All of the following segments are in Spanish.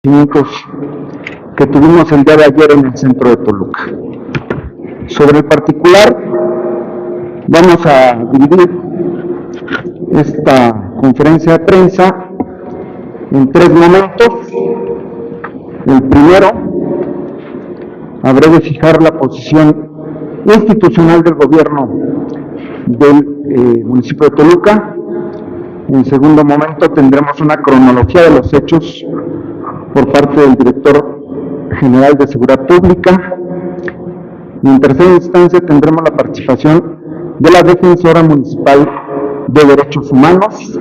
que tuvimos el día de ayer en el centro de Toluca. Sobre el particular, vamos a dividir esta conferencia de prensa en tres momentos. El primero, habré de fijar la posición institucional del gobierno del municipio de Toluca. En segundo momento tendremos una cronología de los hechos por parte del director general de Seguridad Pública. Y en tercera instancia tendremos la participación de la defensora municipal de Derechos Humanos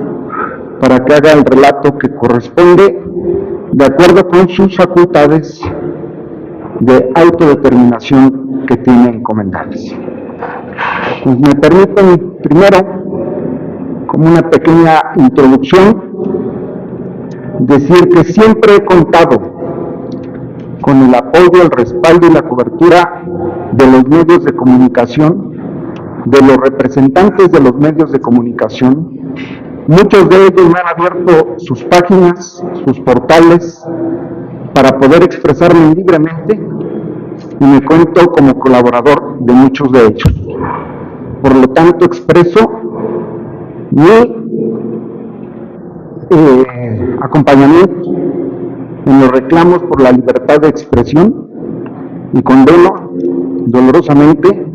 para que haga el relato que corresponde de acuerdo con sus facultades de autodeterminación que tiene encomendadas. Pues me permiten primero, como una pequeña introducción, decir que siempre he contado con el apoyo, el respaldo y la cobertura de los medios de comunicación, de los representantes de los medios de comunicación. Muchos de ellos me han abierto sus páginas, sus portales, para poder expresarme libremente, y me cuento como colaborador de muchos de ellos. Por lo tanto, expreso mi acompañamiento en los reclamos por la libertad de expresión y condeno dolorosamente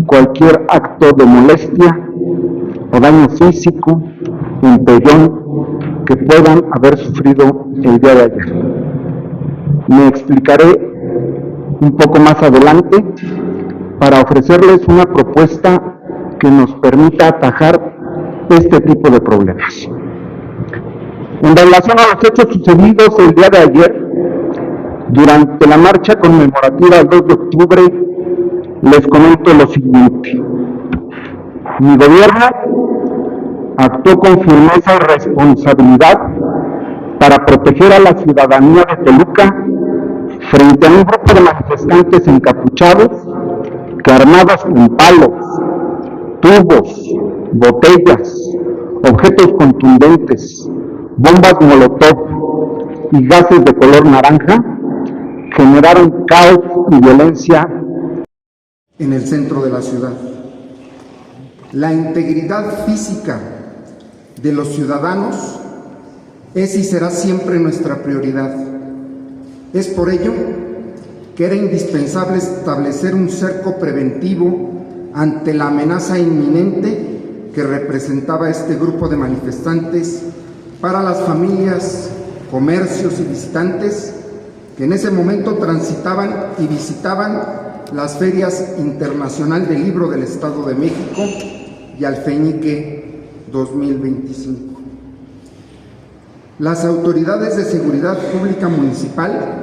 cualquier acto de molestia o daño físico, empellón que puedan haber sufrido el día de ayer. Me explicaré un poco más adelante para ofrecerles una propuesta que nos permita atajar este tipo de problemas. En relación a los hechos sucedidos el día de ayer, durante la marcha conmemorativa del 2 de octubre, les comento lo siguiente. Mi gobierno actuó con firmeza y responsabilidad para proteger a la ciudadanía de Toluca frente a un grupo de manifestantes encapuchados que, armados con palos, tubos, botellas, objetos contundentes, bombas molotov y gases de color naranja, generaron caos y violencia en el centro de la ciudad. La integridad física de los ciudadanos es y será siempre nuestra prioridad. Es por ello que era indispensable establecer un cerco preventivo ante la amenaza inminente que representaba este grupo de manifestantes para las familias, comercios y visitantes que en ese momento transitaban y visitaban las ferias Internacional del Libro del Estado de México y Alfeñique 2025. Las autoridades de seguridad pública municipal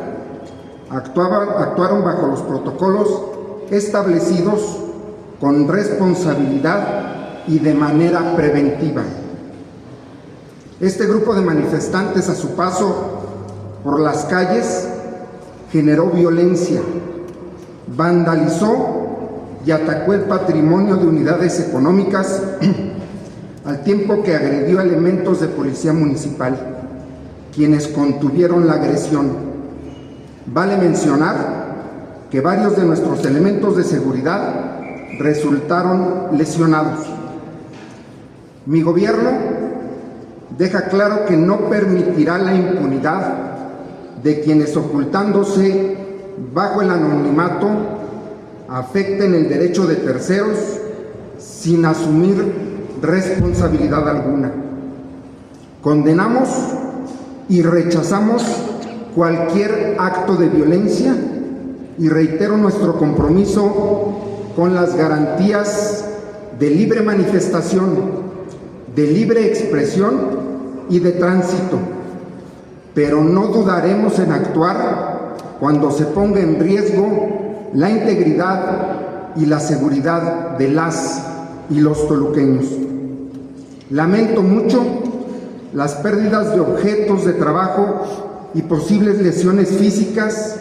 actuaron bajo los protocolos establecidos con responsabilidad y de manera preventiva. Este grupo de manifestantes, a su paso por las calles, generó violencia, vandalizó y atacó el patrimonio de unidades económicas, al tiempo que agredió a elementos de policía municipal, quienes contuvieron la agresión. Vale mencionar que varios de nuestros elementos de seguridad resultaron lesionados. Mi gobierno deja claro que no permitirá la impunidad de quienes, ocultándose bajo el anonimato, afecten el derecho de terceros sin asumir responsabilidad alguna. Condenamos y rechazamos cualquier acto de violencia y reitero nuestro compromiso con las garantías de libre manifestación, de libre expresión y de tránsito, pero no dudaremos en actuar cuando se ponga en riesgo la integridad y la seguridad de las y los toluqueños. Lamento mucho las pérdidas de objetos de trabajo y posibles lesiones físicas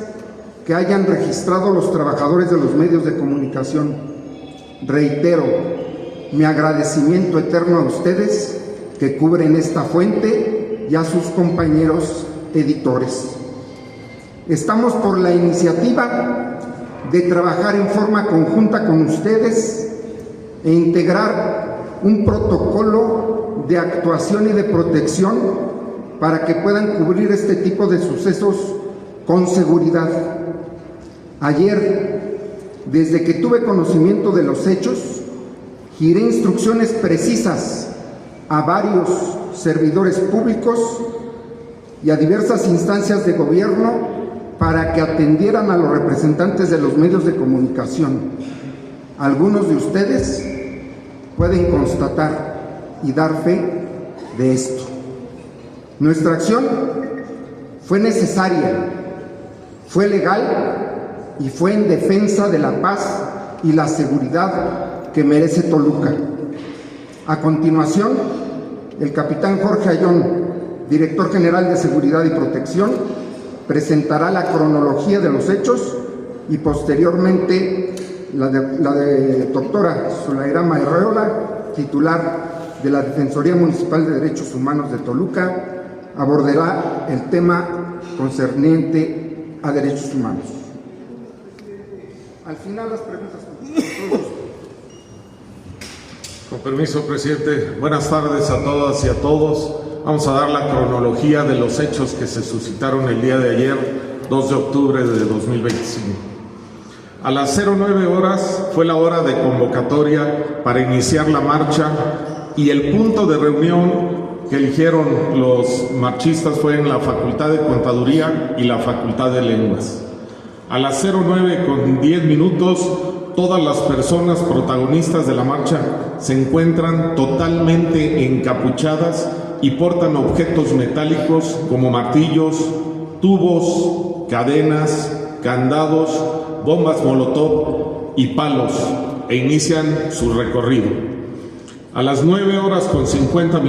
que hayan registrado los trabajadores de los medios de comunicación. Reitero mi agradecimiento eterno a ustedes que cubren esta fuente y a sus compañeros editores. Estamos por la iniciativa de trabajar en forma conjunta con ustedes e integrar un protocolo de actuación y de protección para que puedan cubrir este tipo de sucesos con seguridad. Ayer, desde que tuve conocimiento de los hechos, giré instrucciones precisas a varios servidores públicos y a diversas instancias de gobierno para que atendieran a los representantes de los medios de comunicación. Algunos de ustedes pueden constatar y dar fe de esto. Nuestra acción fue necesaria, fue legal y fue en defensa de la paz y la seguridad que merece Toluca. A continuación, el capitán Jorge Ayón, director general de Seguridad y Protección, presentará la cronología de los hechos y posteriormente la de doctora Zulairama Arreola, titular de la Defensoría Municipal de Derechos Humanos de Toluca, abordará el tema concerniente a derechos humanos. Al final las preguntas. Con permiso, presidente. Buenas tardes a todas y a todos. Vamos a dar la cronología de los hechos que se suscitaron el día de ayer, 2 de octubre de 2025. A las 09 horas fue la hora de convocatoria para iniciar la marcha y el punto de reunión que eligieron los marchistas fue en la Facultad de Contaduría y la Facultad de Lenguas. A las 09:10, todas las personas protagonistas de la marcha se encuentran totalmente encapuchadas y portan objetos metálicos como martillos, tubos, cadenas, candados, bombas molotov y palos e inician su recorrido. A las 9:50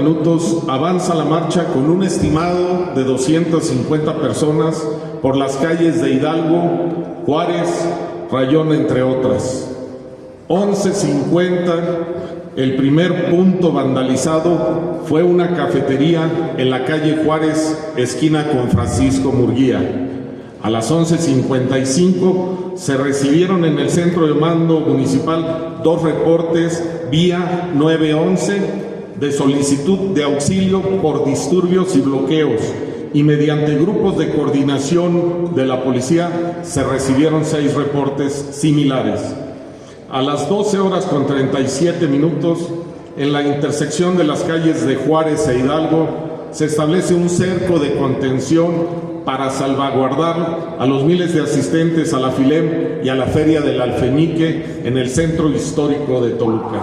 avanza la marcha con un estimado de 250 personas por las calles de Hidalgo, Juárez, Rayón, entre otras. 11:50, el primer punto vandalizado fue una cafetería en la calle Juárez, esquina con Francisco Murguía. A las 11:55 se recibieron en el centro de mando municipal 2 reportes vía 911 de solicitud de auxilio por disturbios y bloqueos, y mediante grupos de coordinación de la policía se recibieron 6 reportes similares. A las 12:37, en la intersección de las calles de Juárez e Hidalgo, se establece un cerco de contención para salvaguardar a los miles de asistentes a la FILEM y a la Feria del Alfeñique en el centro histórico de Toluca.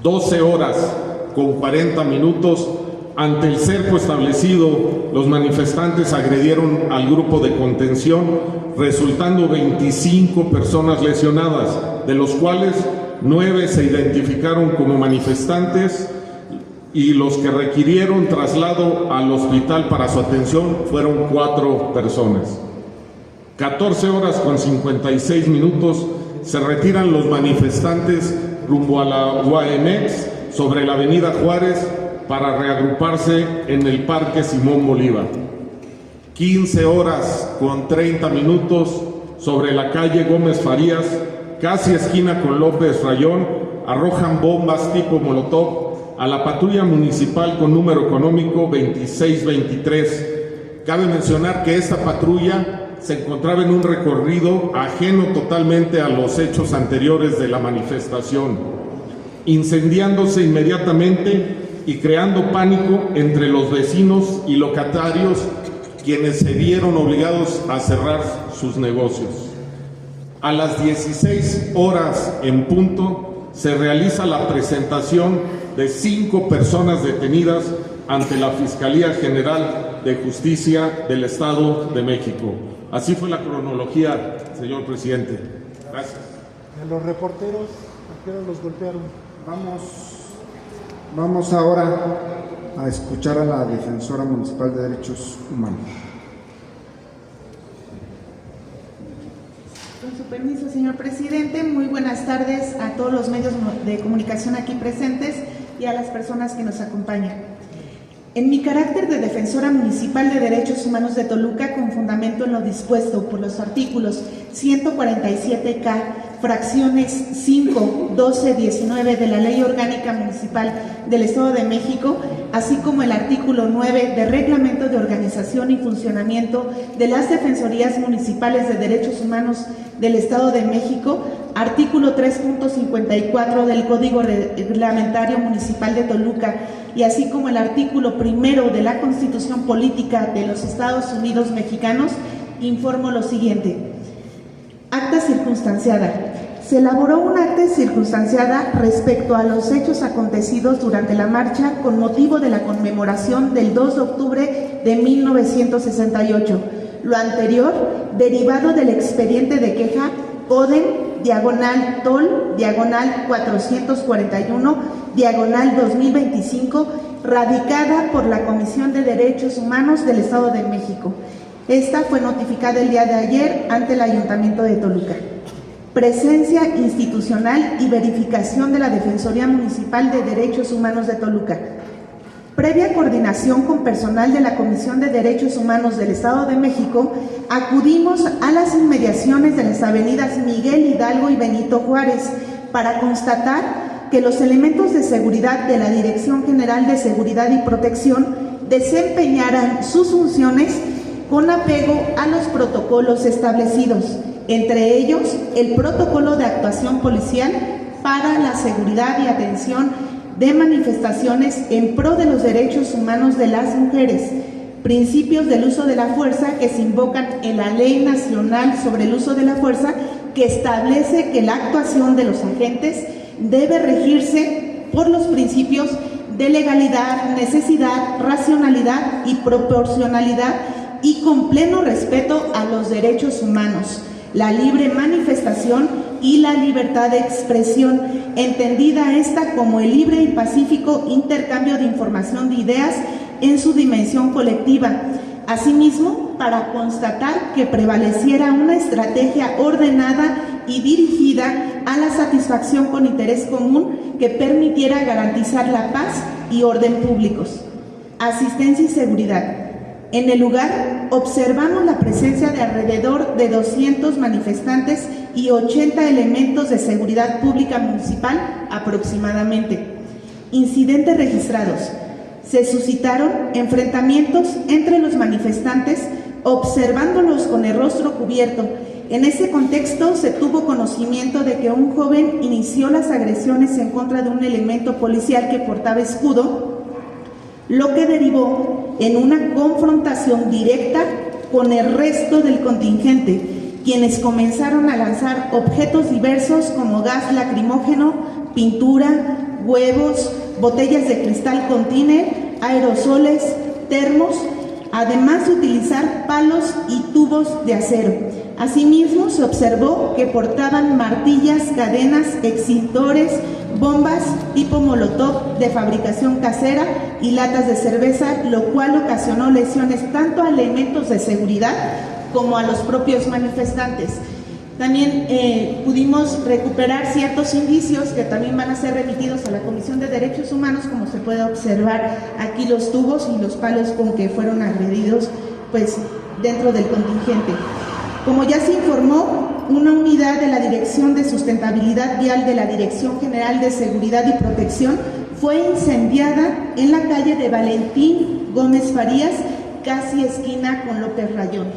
12:40, ante el cerco establecido, los manifestantes agredieron al grupo de contención, resultando 25 personas lesionadas, de los cuales 9 se identificaron como manifestantes y los que requirieron traslado al hospital para su atención fueron 4 personas. 14:56, se retiran los manifestantes rumbo a la UAMX sobre la avenida Juárez para reagruparse en el Parque Simón Bolívar. 15:30, sobre la calle Gómez Farías, casi esquina con López Rayón, arrojan bombas tipo molotov a la patrulla municipal con número económico 2623. Cabe mencionar que esta patrulla se encontraba en un recorrido ajeno totalmente a los hechos anteriores de la manifestación, incendiándose inmediatamente y creando pánico entre los vecinos y locatarios, quienes se vieron obligados a cerrar sus negocios. A las 16 horas en punto se realiza la presentación de 5 personas detenidas ante la Fiscalía General de Justicia del Estado de México. Así fue la cronología, señor presidente. Gracias. Los reporteros, ¿a qué hora los golpearon? Vamos ahora a escuchar a la Defensora Municipal de Derechos Humanos. Con su permiso, señor presidente, muy buenas tardes a todos los medios de comunicación aquí presentes y a las personas que nos acompañan. En mi carácter de defensora municipal de derechos humanos de Toluca, con fundamento en lo dispuesto por los artículos 147K, fracciones 5, 12, 19 de la Ley Orgánica Municipal del Estado de México, así como el artículo 9 del Reglamento de Organización y Funcionamiento de las Defensorías Municipales de Derechos Humanos del Estado de México, artículo 3.54 del Código Reglamentario Municipal de Toluca, y así como el artículo 1 de la Constitución Política de los Estados Unidos Mexicanos, informo lo siguiente. Acta circunstanciada. Se elaboró un acta circunstanciada respecto a los hechos acontecidos durante la marcha con motivo de la conmemoración del 2 de octubre de 1968. Lo anterior, derivado del expediente de queja ODEN/TOL/441/2025, radicada por la Comisión de Derechos Humanos del Estado de México. Esta fue notificada el día de ayer ante el Ayuntamiento de Toluca. Presencia institucional y verificación de la Defensoría Municipal de Derechos Humanos de Toluca. Previa coordinación con personal de la Comisión de Derechos Humanos del Estado de México, acudimos a las inmediaciones de las avenidas Miguel Hidalgo y Benito Juárez para constatar que los elementos de seguridad de la Dirección General de Seguridad y Protección desempeñaran sus funciones con apego a los protocolos establecidos, entre ellos el protocolo de actuación policial para la seguridad y atención de manifestaciones en pro de los derechos humanos de las mujeres, principios del uso de la fuerza que se invocan en la Ley Nacional sobre el Uso de la Fuerza, que establece que la actuación de los agentes debe regirse por los principios de legalidad, necesidad, racionalidad y proporcionalidad, y con pleno respeto a los derechos humanos, la libre manifestación y la libertad de expresión, entendida esta como el libre y pacífico intercambio de información de ideas en su dimensión colectiva. Asimismo, para constatar que prevaleciera una estrategia ordenada y dirigida a la satisfacción con interés común que permitiera garantizar la paz y orden públicos. Asistencia y seguridad. En el lugar observamos la presencia de alrededor de 200 manifestantes y 80 elementos de seguridad pública municipal aproximadamente. Incidentes registrados. Se suscitaron enfrentamientos entre los manifestantes, observándolos con el rostro cubierto. En ese contexto se tuvo conocimiento de que un joven inició las agresiones en contra de un elemento policial que portaba escudo, lo que derivó en una confrontación directa con el resto del contingente, quienes comenzaron a lanzar objetos diversos como gas lacrimógeno, pintura, huevos, botellas de cristal con tiner, aerosoles, termos, además de utilizar palos y tubos de acero. Asimismo, se observó que portaban martillas, cadenas, extintores, bombas tipo molotov de fabricación casera y latas de cerveza, lo cual ocasionó lesiones tanto a elementos de seguridad como a los propios manifestantes. También pudimos recuperar ciertos indicios que también van a ser remitidos a la Comisión de Derechos Humanos, como se puede observar aquí los tubos y los palos con que fueron agredidos pues dentro del contingente. Como ya se informó, una unidad de la Dirección de Sustentabilidad Vial de la Dirección General de Seguridad y Protección fue incendiada en la calle de Valentín Gómez Farías, casi esquina con López Rayón.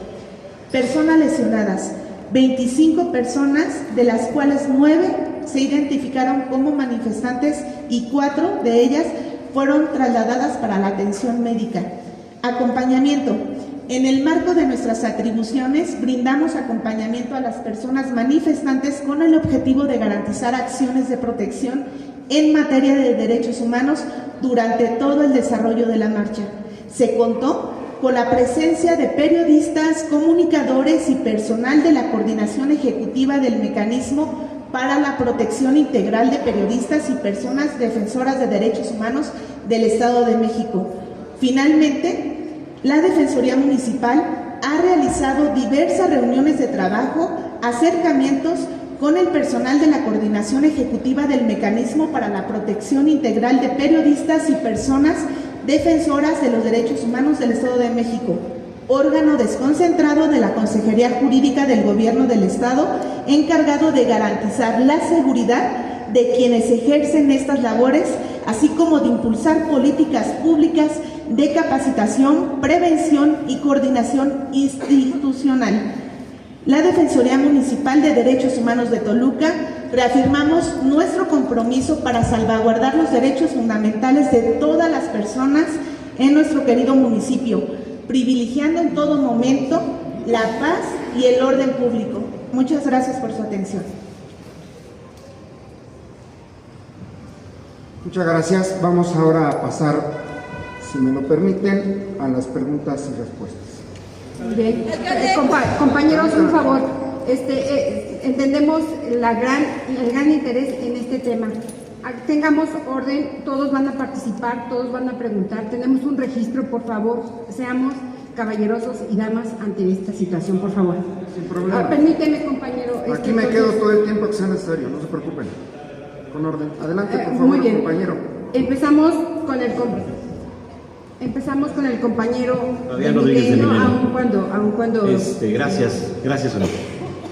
Personas lesionadas, 25 personas, de las cuales 9 se identificaron como manifestantes y 4 de ellas fueron trasladadas para la atención médica. Acompañamiento. En el marco de nuestras atribuciones, brindamos acompañamiento a las personas manifestantes con el objetivo de garantizar acciones de protección en materia de derechos humanos durante todo el desarrollo de la marcha. Se contó con la presencia de periodistas, comunicadores y personal de la Coordinación Ejecutiva del Mecanismo para la Protección Integral de Periodistas y Personas Defensoras de Derechos Humanos del Estado de México. Finalmente, la Defensoría Municipal ha realizado diversas reuniones de trabajo, acercamientos con el personal de la Coordinación Ejecutiva del Mecanismo para la Protección Integral de Periodistas y Personas Defensoras de los Derechos Humanos del Estado de México, órgano desconcentrado de la Consejería Jurídica del Gobierno del Estado, encargado de garantizar la seguridad de quienes ejercen estas labores, así como de impulsar políticas públicas de capacitación, prevención y coordinación institucional. La Defensoría Municipal de Derechos Humanos de Toluca reafirmamos nuestro compromiso para salvaguardar los derechos fundamentales de todas las personas en nuestro querido municipio, privilegiando en todo momento la paz y el orden público. Muchas gracias por su atención. Muchas gracias. Vamos ahora a pasar, si me lo permiten, a las preguntas y respuestas. Bien. Compañeros, un favor, entendemos el gran interés en este tema. Tengamos orden, todos van a participar, todos van a preguntar. Tenemos un registro, por favor, seamos caballerosos y damas ante esta situación, por favor. Sin problema. Permíteme, compañero. Aquí me quedo todo el tiempo que sea necesario, no se preocupen. Con orden. Adelante, por favor, muy bien. compañero. Empezamos con el compañero Fabián Rodríguez de Mileno. Aun cuando Gracias, Ana.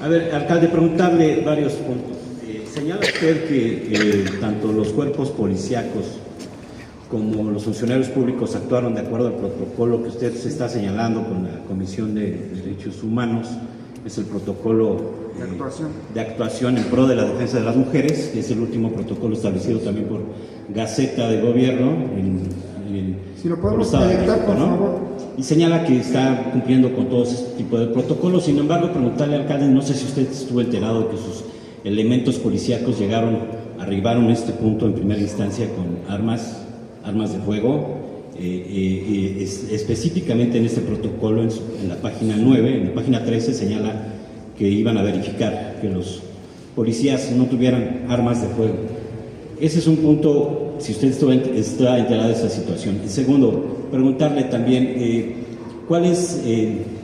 A ver, alcalde, preguntarle varios puntos. Señala usted que tanto los cuerpos policíacos como los funcionarios públicos actuaron de acuerdo al protocolo que usted se está señalando con la Comisión de Derechos Humanos. Es el protocolo de actuación en pro de la defensa de las mujeres, que es el último protocolo establecido también por Gaceta de Gobierno si lo podemos proyectar, por favor. Y señala que está cumpliendo con todos este tipo de protocolos. Sin embargo, preguntarle al alcalde, no sé si usted estuvo enterado de que sus elementos policíacos arribaron a este punto en primera instancia con armas de fuego, específicamente en este protocolo, en la página 9, en la página 13 señala que iban a verificar que los policías no tuvieran armas de fuego. Ese es un punto, si usted está enterado de esa situación. Y segundo, preguntarle también cuál es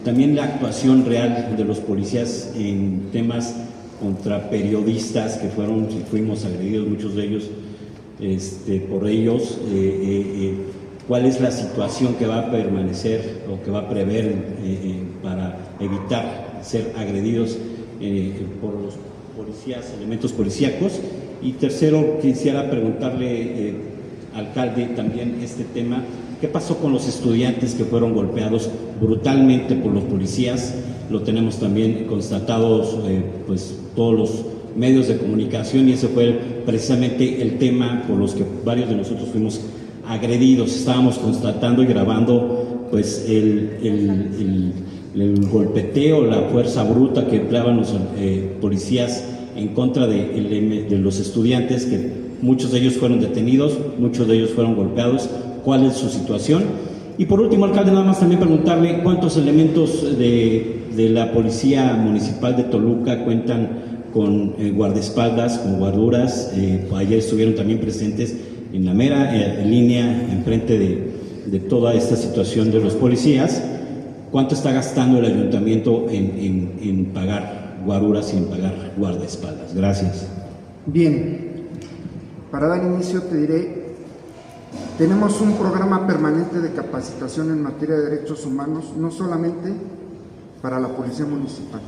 también la actuación real de los policías en temas contra periodistas que fuimos agredidos, muchos de ellos por ellos. ¿Cuál es la situación que va a permanecer o que va a prever para evitar ser agredidos por los policías, elementos policíacos? Y tercero, quisiera preguntarle, alcalde, también este tema, ¿qué pasó con los estudiantes que fueron golpeados brutalmente por los policías? Lo tenemos también constatados, pues todos los medios de comunicación, y ese fue precisamente el tema por los que varios de nosotros fuimos agredidos. Estábamos constatando y grabando pues el golpeteo, la fuerza bruta que empleaban los policías en contra de los estudiantes, que muchos de ellos fueron detenidos, muchos de ellos fueron golpeados. ¿Cuál es su situación? Y por último, alcalde, nada más también preguntarle cuántos elementos de la Policía Municipal de Toluca cuentan con guardaespaldas, con guarduras. Ayer estuvieron también presentes en la mera línea, enfrente de toda esta situación de los policías. ¿Cuánto está gastando el ayuntamiento en pagar guaruras y en pagar guardaespaldas? Gracias. Bien, para dar inicio te diré, tenemos un programa permanente de capacitación en materia de derechos humanos, no solamente para la Policía Municipal,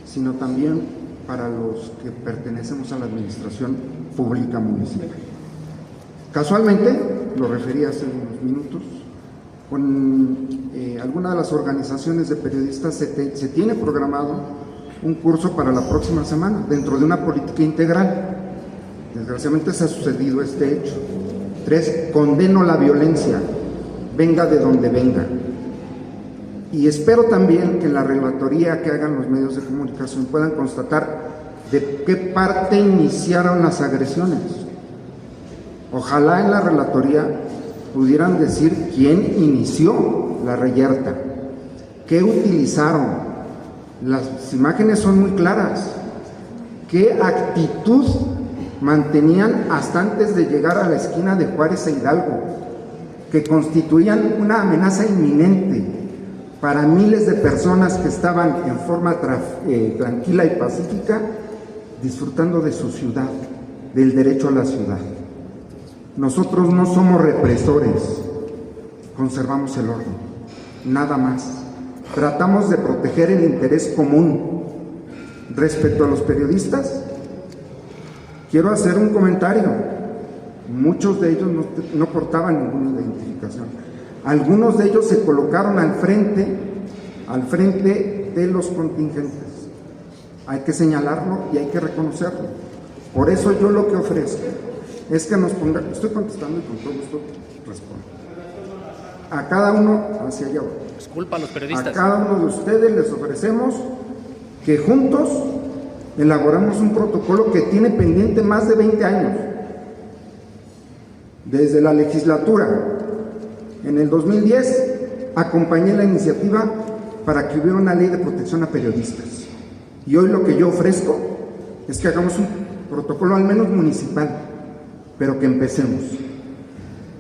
sino también para los que pertenecemos a la Administración Pública Municipal. Casualmente, lo referí hace unos minutos, con alguna de las organizaciones de periodistas se tiene programado un curso para la próxima semana, dentro de una política integral. Desgraciadamente se ha sucedido este hecho. 3, condeno la violencia, venga de donde venga. Y espero también que en la relatoría que hagan los medios de comunicación puedan constatar de qué parte iniciaron las agresiones. Ojalá en la relatoría pudieran decir quién inició la reyerta, qué utilizaron. Las imágenes son muy claras. ¿Qué actitud mantenían hasta antes de llegar a la esquina de Juárez e Hidalgo? Que constituían una amenaza inminente para miles de personas que estaban en forma tranquila y pacífica, disfrutando de su ciudad, del derecho a la ciudad. Nosotros no somos represores, conservamos el orden, nada más. Tratamos de proteger el interés común. Respecto a los periodistas, quiero hacer un comentario. Muchos de ellos no portaban ninguna identificación. Algunos de ellos se colocaron al frente de los contingentes. Hay que señalarlo y hay que reconocerlo. Por eso yo lo que ofrezco es que nos ponga, estoy contestando y con todo gusto respondo. A cada uno, hacia allá, disculpa a los periodistas. A cada uno de ustedes les ofrecemos que juntos elaboramos un protocolo que tiene pendiente más de 20 años. Desde la legislatura, en el 2010, acompañé la iniciativa para que hubiera una ley de protección a periodistas. Y hoy lo que yo ofrezco es que hagamos un protocolo al menos municipal, pero que empecemos,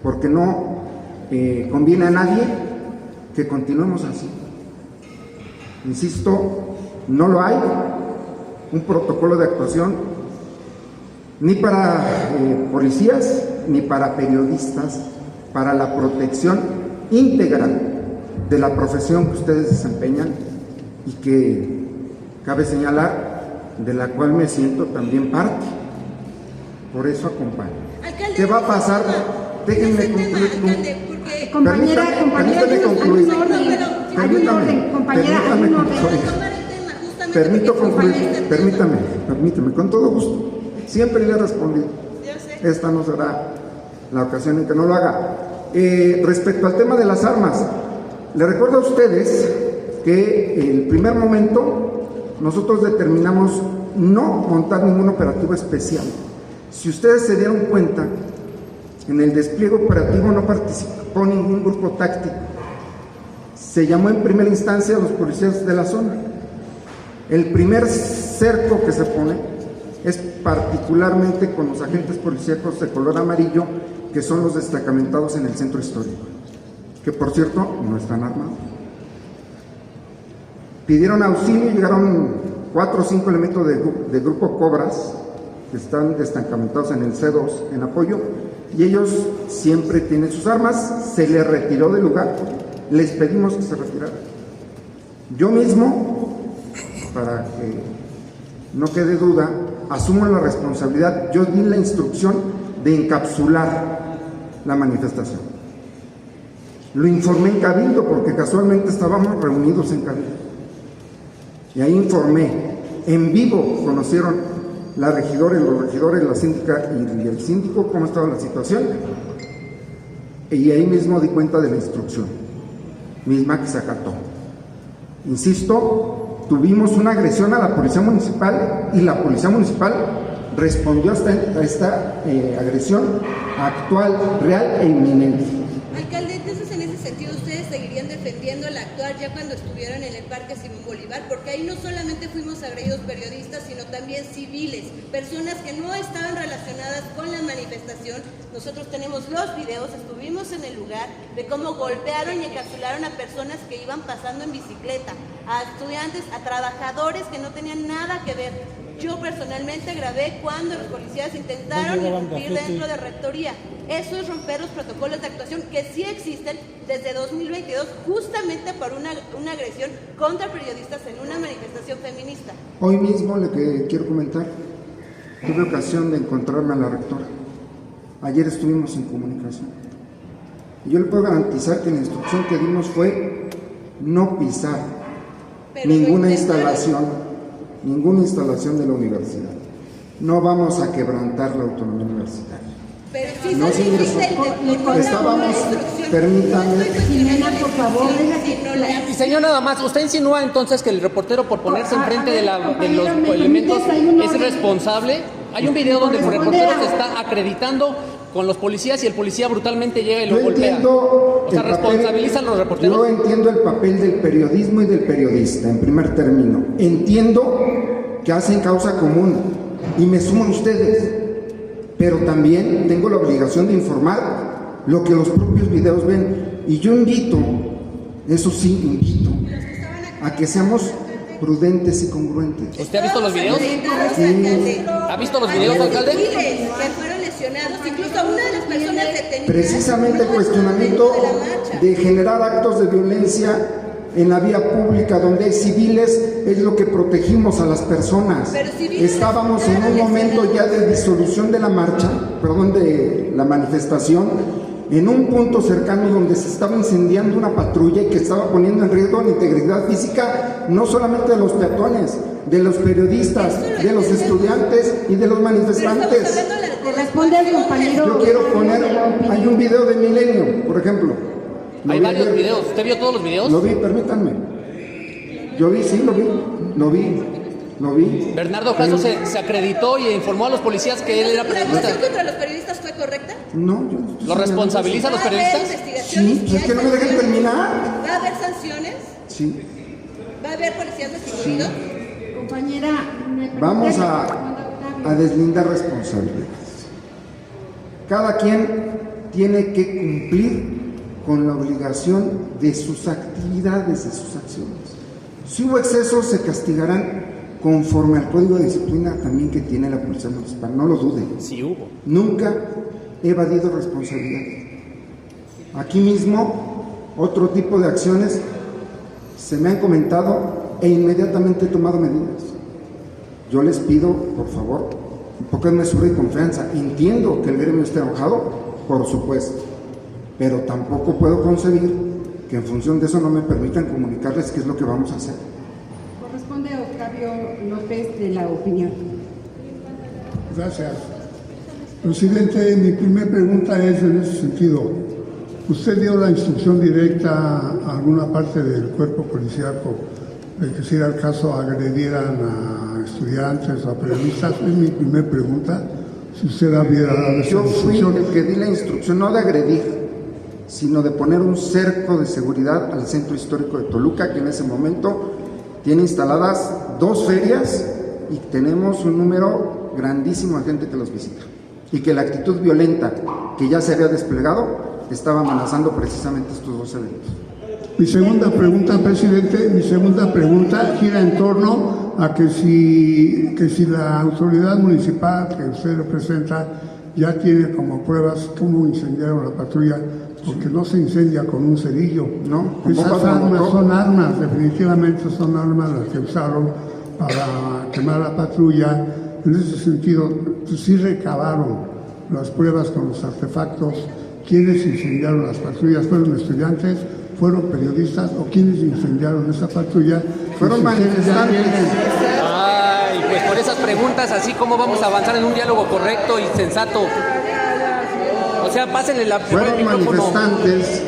porque no conviene a nadie que continuemos así. Insisto, no lo hay, un protocolo de actuación ni para policías ni para periodistas, para la protección íntegra de la profesión que ustedes desempeñan y que, cabe señalar, de la cual me siento también parte. Por eso acompaño. Alcalde, ¿Qué va a pasar? Déjenme concluir. Compañera, permítame concluir. Permito concluir. Permítame, con todo gusto. Siempre le he respondido. Esta no será la ocasión en que no lo haga. Respecto al tema de las armas, le recuerdo a ustedes que el primer momento nosotros determinamos no montar ningún operativo especial. Si ustedes se dieron cuenta, en el despliegue operativo no participó ningún grupo táctico. Se llamó en primera instancia a los policías de la zona. El primer cerco que se pone es particularmente con los agentes policíacos de color amarillo, que son los destacamentados en el centro histórico, que por cierto no están armados. Pidieron auxilio, llegaron 4 o 5 elementos de grupo Cobras, que están destacamentados en el C2 en apoyo, y ellos siempre tienen sus armas. Se les retiró del lugar, les pedimos que se retiraran. Yo mismo, para que no quede duda, asumo la responsabilidad. Yo di la instrucción de encapsular la manifestación. Lo informé en Cabildo porque casualmente estábamos reunidos en Cabildo. Y ahí informé. En vivo conocieron los regidores, la síndica y el síndico cómo estaba la situación. Y ahí mismo di cuenta de la instrucción, misma que se acató. Insisto, tuvimos una agresión a la policía municipal y la policía municipal respondió a esta agresión actual, real e inminente. Alcalde, entonces en ese sentido ustedes seguirían defendiendo el actuar ya cuando estuvieron en el Parque Simón Bolívar, porque ahí no solamente fuimos agredidos periodistas, sino también civiles, personas que no estaban relacionadas con la manifestación. Nosotros tenemos los videos, estuvimos en el lugar de cómo golpearon y encapsularon a personas que iban pasando en bicicleta, a estudiantes, a trabajadores que no tenían nada que ver. Yo personalmente grabé cuando los policías intentaron irrumpir dentro de Rectoría. Eso es romper los protocolos de actuación que sí existen desde 2022, justamente por una agresión contra periodistas en una manifestación feminista. Hoy mismo lo que quiero comentar, tuve ocasión de encontrarme a la rectora. Ayer estuvimos en comunicación. Y yo le puedo garantizar que la instrucción que dimos fue no pisar ninguna instalación de la universidad. No vamos a quebrantar la autonomía universitaria. Pero sí, No se ingresó. Estábamos, permítame. Por favor, Y señor, nada más, usted insinúa entonces que el reportero, por ponerse enfrente de los elementos, es responsable. Hay un video donde el reportero se está acreditando con los policías y el policía brutalmente llega y lo golpea. O sea, ¿responsabilizan los reporteros? Yo entiendo el papel del periodismo y del periodista, en primer término. Entiendo que hacen causa común y me sumo a ustedes, pero también tengo la obligación de informar lo que los propios videos ven. Y yo invito, eso sí, invito a que seamos prudentes y congruentes. ¿Usted ha visto los videos? Sí. ¿Ha visto los videos, alcalde? Que fueron lesionados, incluso una de las personas detenidas. Precisamente el cuestionamiento de generar actos de violencia en la vía pública donde hay civiles es lo que protegimos a las personas. Estábamos en un momento ya de disolución de la marcha, de la manifestación, en un punto cercano donde se estaba incendiando una patrulla y que estaba poniendo en riesgo la integridad física no solamente de los peatones, de los periodistas, de los estudiantes y de los manifestantes. Corresponde al compañero. Yo quiero poner, hay un video de Milenio, por ejemplo. Hay varios videos. ¿Usted vio todos los videos? Lo vi, permítanme. Yo vi, sí, lo vi. Bernardo Jasso se acreditó y informó a los policías que él era periodista. ¿La agresión contra los periodistas fue correcta? No, ¿Lo responsabiliza a los periodistas? Sí, es que no me dejen terminar. ¿Va a haber sanciones? Sí. ¿Va a haber policías destituidos? Compañera, vamos a deslindar responsabilidades. Cada quien tiene que cumplir con la obligación de sus actividades, de sus acciones. Si hubo excesos, se castigarán conforme al código de disciplina también que tiene la Policía Municipal, no lo duden. Sí hubo. Nunca he evadido responsabilidad. Aquí mismo, otro tipo de acciones se me han comentado e inmediatamente he tomado medidas. Yo les pido, por favor, un poco de mesura y confianza. Entiendo que el gremio esté enojado, por supuesto, pero tampoco puedo concebir que en función de eso no me permitan comunicarles qué es lo que vamos a hacer. Corresponde a Octavio López de La Opinión. Gracias. Presidente, mi primera pregunta es en ese sentido. ¿Usted dio la instrucción directa a alguna parte del cuerpo policíaco de que si era el caso agredieran a estudiantes o a periodistas? Es mi primera pregunta. Si usted hubiera dado esa Yo fui instrucción. el que di la instrucción, no de agredir, sino de poner un cerco de seguridad al centro histórico de Toluca, que en ese momento tiene instaladas 2 ferias y tenemos un número grandísimo de gente que los visita. Y que la actitud violenta que ya se había desplegado estaba amenazando precisamente estos 2 eventos. Mi segunda pregunta, presidente, gira en torno a que si la autoridad municipal que usted representa ya tiene como pruebas cómo incendiaron la patrulla, porque no se incendia con un cerillo. No, esas armas son armas, definitivamente son armas las que usaron para quemar la patrulla. En ese sentido, pues, sí recabaron las pruebas con los artefactos. ¿Quiénes incendiaron las patrullas? ¿Fueron estudiantes? ¿Fueron periodistas? ¿O quiénes incendiaron esa patrulla? Fueron manifestantes. Ay, pues por esas preguntas, así como vamos a avanzar en un diálogo correcto y sensato. O sea, pásenle el Fueron micrófono. manifestantes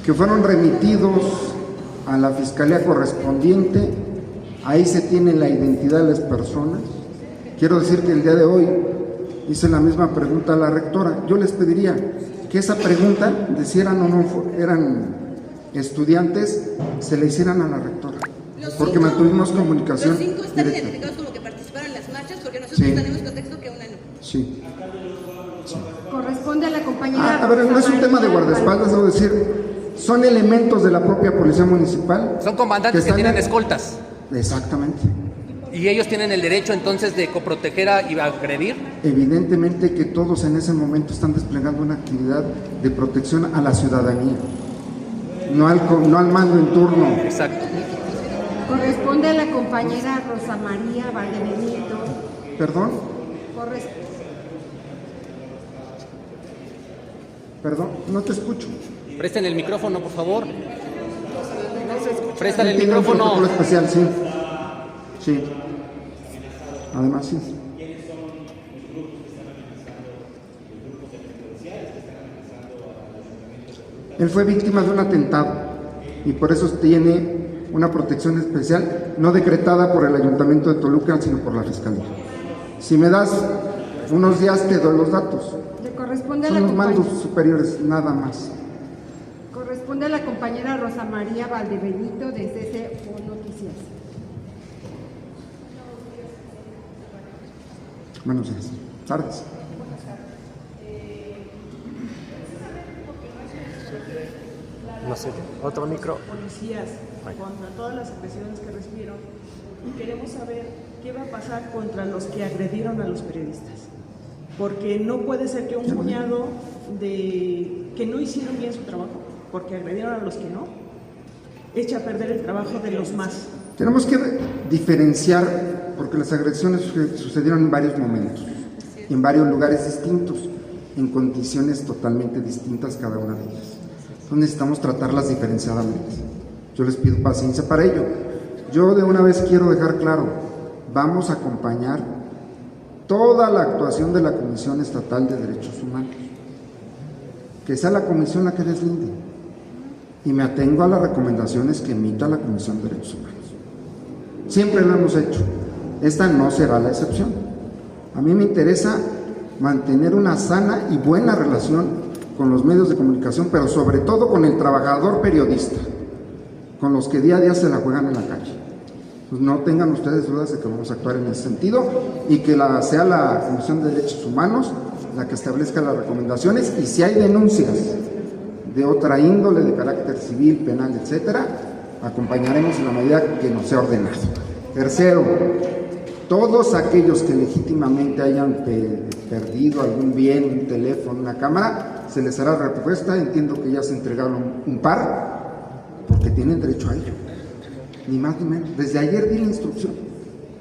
que fueron remitidos a la fiscalía correspondiente. Ahí se tiene la identidad de las personas. Quiero decir que el día de hoy hice la misma pregunta a la rectora. Yo les pediría que esa pregunta de si eran o no eran estudiantes se le hicieran a la rectora, porque mantuvimos comunicación Los 5 están directa. identificados como que participaron en las marchas, porque nosotros tenemos contexto que una no. Sí. Corresponde a la compañera. A ver, no es un tema de guardaespaldas, debo decir, son elementos de la propia Policía Municipal. Son comandantes que tienen escoltas. Exactamente. ¿Y ellos tienen el derecho entonces de proteger y agredir? Evidentemente que todos en ese momento están desplegando una actividad de protección a la ciudadanía, no al mando en turno. Exacto. Corresponde a la compañera Rosa María Valdebenito. ¿Perdón? Perdón, no te escucho. Presten el micrófono, por favor. Prestan el Tiene un micrófono. protocolo especial, sí. Sí. Además, sí. Él fue víctima de un atentado y por eso tiene una protección especial, no decretada por el Ayuntamiento de Toluca, sino por la Fiscalía. Si me das unos días, te doy los datos. Le corresponde a la Son los compañera. mandos superiores, nada más. Corresponde a la compañera Rosa María Valdebenito de CCO Noticias. Buenos días. Tardes. No sé, otro micro. Policías contra todas las agresiones que recibieron. Queremos saber qué va a pasar contra los que agredieron a los periodistas. porque no puede ser que un puñado de que no hicieron bien su trabajo, porque agredieron a los que no, eche a perder el trabajo de los más. Tenemos que diferenciar, porque las agresiones sucedieron en varios momentos, en varios lugares distintos, en condiciones totalmente distintas cada una de ellas. Entonces necesitamos tratarlas diferenciadamente. Yo les pido paciencia para ello. Yo de una vez quiero dejar claro, vamos a acompañar toda la actuación de la Comisión Estatal de Derechos Humanos, que sea la comisión la que deslinde, y me atengo a las recomendaciones que emita la Comisión de Derechos Humanos. Siempre lo hemos hecho, esta no será la excepción. A mí me interesa mantener una sana y buena relación con los medios de comunicación, pero sobre todo con el trabajador periodista, con los que día a día se la juegan en la calle. Pues no tengan ustedes dudas de que vamos a actuar en ese sentido y que sea la Comisión de Derechos Humanos la que establezca las recomendaciones, y si hay denuncias de otra índole, de carácter civil, penal, etcétera, acompañaremos en la medida que nos sea ordenado. Tercero, todos aquellos que legítimamente hayan perdido algún bien, un teléfono, una cámara, se les hará respuesta. Entiendo que ya se entregaron un par, porque tienen derecho a ello, ni más ni menos. Desde ayer di la instrucción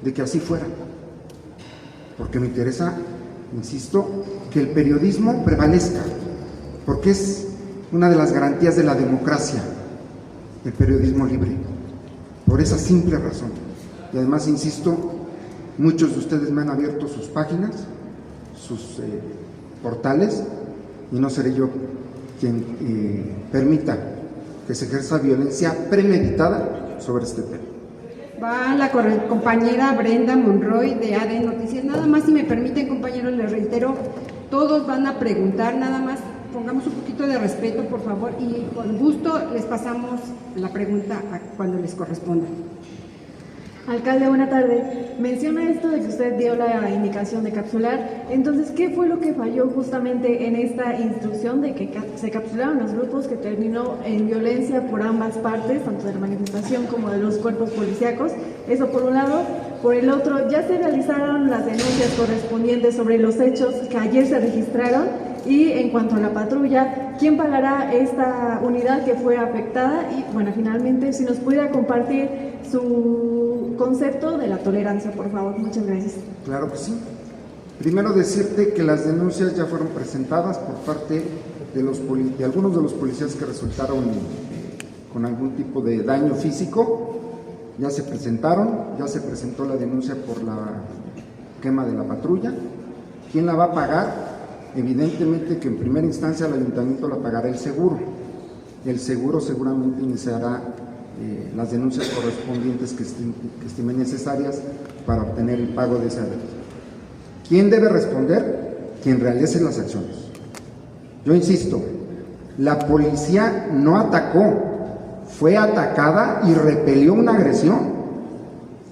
de que así fuera, porque me interesa, insisto, que el periodismo prevalezca, porque es una de las garantías de la democracia, el periodismo libre, por esa simple razón. Y además, insisto, muchos de ustedes me han abierto sus páginas, sus portales, y no seré yo quien permita que se ejerza violencia premeditada sobre este tema. Va la compañera Brenda Monroy de AD Noticias. Nada más, si me permiten, compañeros, les reitero, todos van a preguntar, nada más pongamos un poquito de respeto, por favor, y con gusto les pasamos la pregunta cuando les corresponda. Alcalde, buena tarde. Menciona esto de que usted dio la indicación de capsular. Entonces, ¿qué fue lo que falló justamente en esta instrucción de que se capsularon los grupos, que terminó en violencia por ambas partes, tanto de la manifestación como de los cuerpos policíacos? Eso por un lado. Por el otro, ya se realizaron las denuncias correspondientes sobre los hechos que ayer se registraron. Y en cuanto a la patrulla, ¿quién pagará esta unidad que fue afectada? Y bueno, finalmente, si nos pudiera compartir su concepto de la tolerancia, por favor. Muchas gracias. Claro que sí. Primero decirte que las denuncias ya fueron presentadas por parte de algunos de los policías que resultaron con algún tipo de daño físico. Ya se presentaron, ya se presentó la denuncia por la quema de la patrulla. ¿Quién la va a pagar? Evidentemente que en primera instancia el ayuntamiento la pagará el seguro. El seguro seguramente iniciará las denuncias correspondientes que estimen necesarias para obtener el pago de esa deuda. ¿Quién debe responder? Quien realice las acciones. Yo insisto, la policía no atacó, fue atacada y repelió una agresión.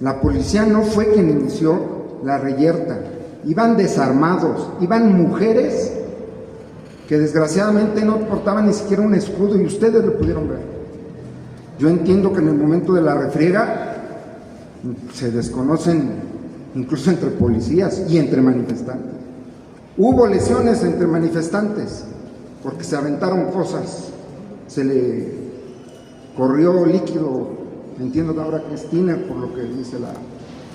La policía no fue quien inició la reyerta. Iban desarmados, iban mujeres que desgraciadamente no portaban ni siquiera un escudo, y ustedes lo pudieron ver. Yo entiendo que en el momento de la refriega se desconocen incluso entre policías y entre manifestantes. Hubo lesiones entre manifestantes porque se aventaron cosas, se le corrió líquido, entiendo ahora que es tiner, por lo que dice la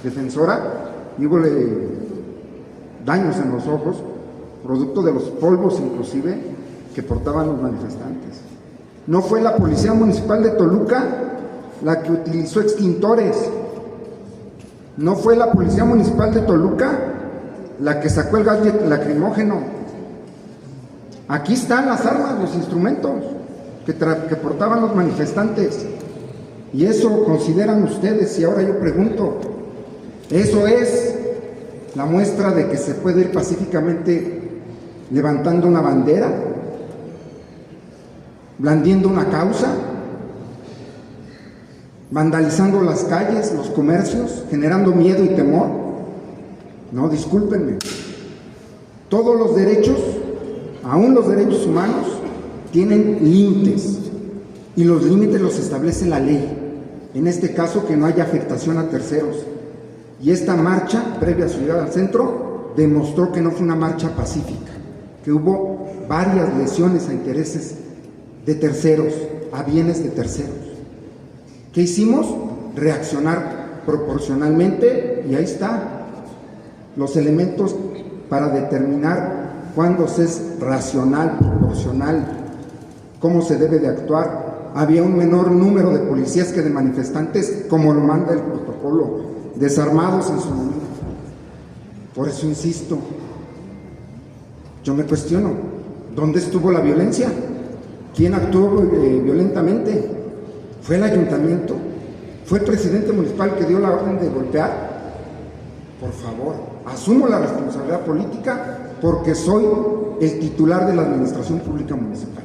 defensora, y hubo daños en los ojos, producto de los polvos inclusive que portaban los manifestantes. No fue la Policía Municipal de Toluca la que utilizó extintores, no fue la Policía Municipal de Toluca la que sacó el gas lacrimógeno. Aquí están las armas, los instrumentos que portaban los manifestantes, y eso consideran ustedes. Y ahora yo pregunto, ¿eso es la muestra de que se puede ir pacíficamente levantando una bandera, blandiendo una causa, vandalizando las calles, los comercios, generando miedo y temor? No, discúlpenme. Todos los derechos, aún los derechos humanos, tienen límites, y los límites los establece la ley. En este caso, que no haya afectación a terceros. Y esta marcha, previa a su llegada al centro, demostró que no fue una marcha pacífica, que hubo varias lesiones a intereses de terceros, a bienes de terceros. ¿Qué hicimos? Reaccionar proporcionalmente, y ahí está los elementos para determinar cuándo se es racional, proporcional, cómo se debe de actuar. Había un menor número de policías que de manifestantes, como lo manda el protocolo, desarmados en su momento. Por eso insisto, yo me cuestiono, ¿dónde estuvo la violencia? ¿Quién actuó violentamente? ¿Fue el ayuntamiento? ¿Fue el presidente municipal que dio la orden de golpear? Por favor, asumo la responsabilidad política porque soy el titular de la Administración Pública Municipal.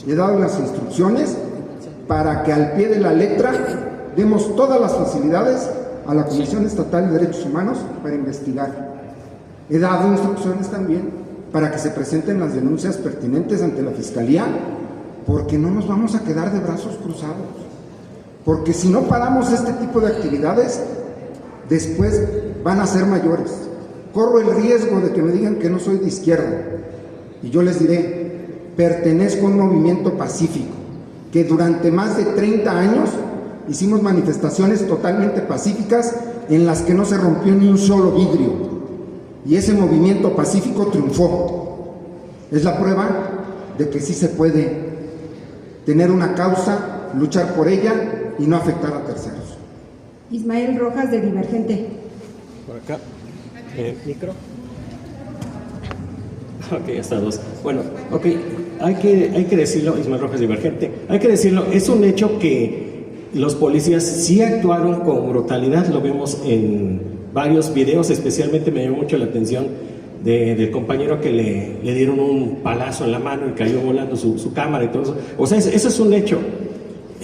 He dado las instrucciones para que al pie de la letra demos todas las facilidades a la Comisión Estatal de Derechos Humanos para investigar. He dado instrucciones también para que se presenten las denuncias pertinentes ante la Fiscalía, porque no nos vamos a quedar de brazos cruzados. Porque si no paramos este tipo de actividades, después van a ser mayores. Corro el riesgo de que me digan que no soy de izquierda, y yo les diré, pertenezco a un movimiento pacífico, que durante más de 30 años hicimos manifestaciones totalmente pacíficas en las que no se rompió ni un solo vidrio, y ese movimiento pacífico triunfó. Es la prueba de que sí se puede tener una causa, luchar por ella y no afectar a terceros. Ismael Rojas, de Divergente. Por acá. Micro. Ok, hasta dos. Bueno, ok, hay que decirlo, Ismael Rojas, Divergente, hay que decirlo, es un hecho que los policías sí actuaron con brutalidad, lo vemos en varios videos, especialmente me llamó mucho la atención del compañero que le dieron un palazo en la mano y cayó volando su cámara y todo eso. O sea, eso es un hecho.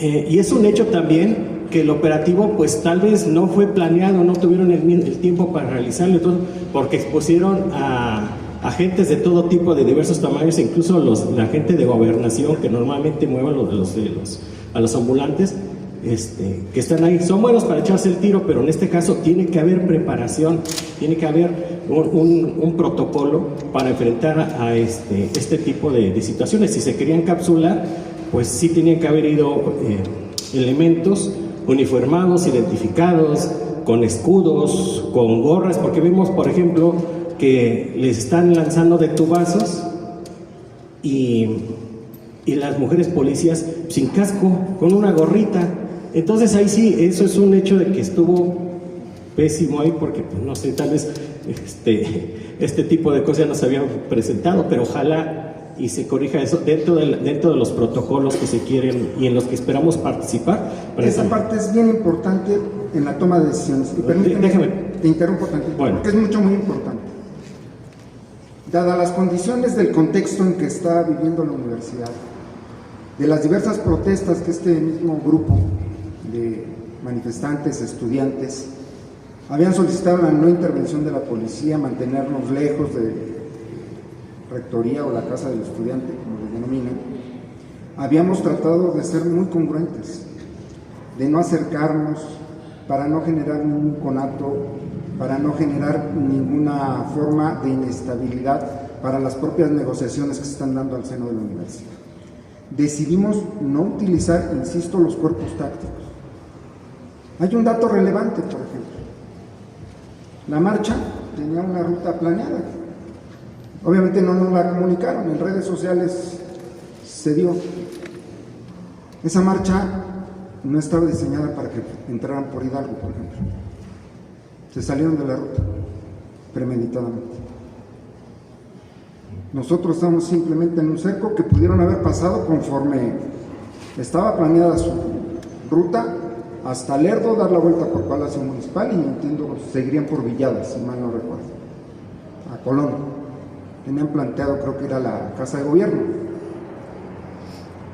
Y es un hecho también que el operativo pues tal vez no fue planeado, no tuvieron el tiempo para realizarlo, porque expusieron a agentes de todo tipo, de diversos tamaños, incluso la gente de gobernación que normalmente mueven a los ambulantes, que están ahí, son buenos para echarse el tiro, pero en este caso tiene que haber preparación, tiene que haber un protocolo para enfrentar a este tipo de situaciones. Si se querían encapsular, pues sí tenían que haber ido elementos uniformados, identificados, con escudos, con gorras, porque vemos, por ejemplo, que les están lanzando de tubazos y las mujeres policías sin casco, con una gorrita. Entonces ahí sí, eso es un hecho de que estuvo pésimo ahí, porque pues, no sé, tal vez este tipo de cosas no se habían presentado, pero ojalá y se corrija eso dentro de los protocolos que se quieren y en los que esperamos participar. Esa parte es bien importante en la toma de decisiones. Y permíteme, te interrumpo tantito, bueno, porque es muy importante. Dadas las condiciones del contexto en que está viviendo la universidad, de las diversas protestas que este mismo grupo de manifestantes, estudiantes, habían solicitado la no intervención de la policía, mantenernos lejos de rectoría o la casa del estudiante, como le denominan, habíamos tratado de ser muy congruentes, de no acercarnos para no generar ningún conato, para no generar ninguna forma de inestabilidad para las propias negociaciones que se están dando al seno de la universidad. Decidimos no utilizar, insisto, los cuerpos tácticos. Hay un dato relevante, por ejemplo. La marcha tenía una ruta planeada. Obviamente no nos la comunicaron, en redes sociales se dio. Esa marcha no estaba diseñada para que entraran por Hidalgo, por ejemplo. Se salieron de la ruta, premeditadamente. Nosotros estamos simplemente en un cerco que pudieron haber pasado conforme estaba planeada su ruta, hasta Lerdo, dar la vuelta por Palacio Municipal y entiendo seguirían por Villadas, si mal no recuerdo, a Colón. Tenían planteado, creo que era la Casa de Gobierno.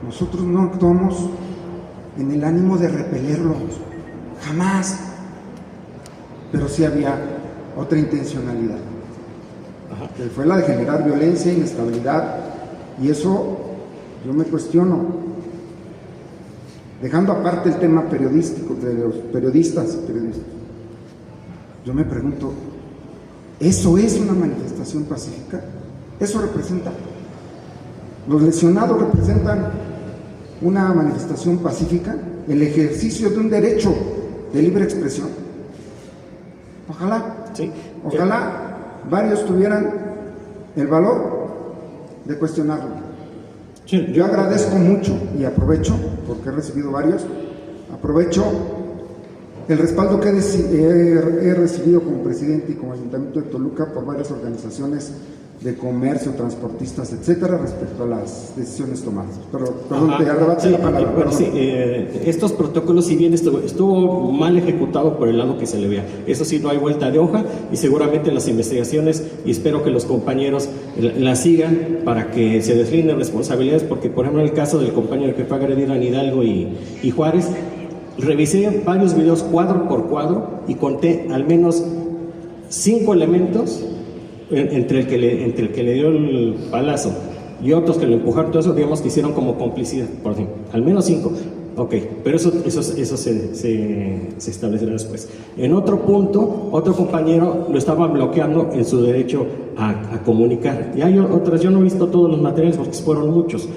Nosotros no actuamos en el ánimo de repelerlos, jamás, pero sí había otra intencionalidad, que fue la de generar violencia, inestabilidad, y eso yo me cuestiono, dejando aparte el tema periodístico de los periodistas, yo me pregunto, ¿Eso es una manifestación pacífica? ¿Eso representa? ¿Los lesionados representan una manifestación pacífica? ¿El ejercicio de un derecho de libre expresión? Ojalá, sí. Ojalá varios tuvieran el valor de cuestionarlo. Sí. Yo agradezco mucho y aprovecho, porque he recibido varios, aprovecho el respaldo que he recibido como presidente y como Ayuntamiento de Toluca por varias organizaciones de comercio, transportistas, etcétera, respecto a las decisiones tomadas. Pero perdón, te arrebaté la palabra. Bueno, sí, estos protocolos, si bien estuvo mal ejecutado por el lado que se le vea, eso sí, no hay vuelta de hoja, y seguramente las investigaciones, y espero que los compañeros las sigan para que se deslinden responsabilidades, porque por ejemplo en el caso del compañero que fue a agredir a Hidalgo y Juárez, revisé varios videos cuadro por cuadro y conté al menos 5 elementos entre el que le dio el palazo y otros que lo empujaron, todo eso, digamos que hicieron como complicidad, por ejemplo, al menos 5. Ok, pero eso se establecerá después. En otro punto, otro compañero lo estaba bloqueando en su derecho a comunicar. Y hay otras, yo no he visto todos los materiales porque fueron muchos,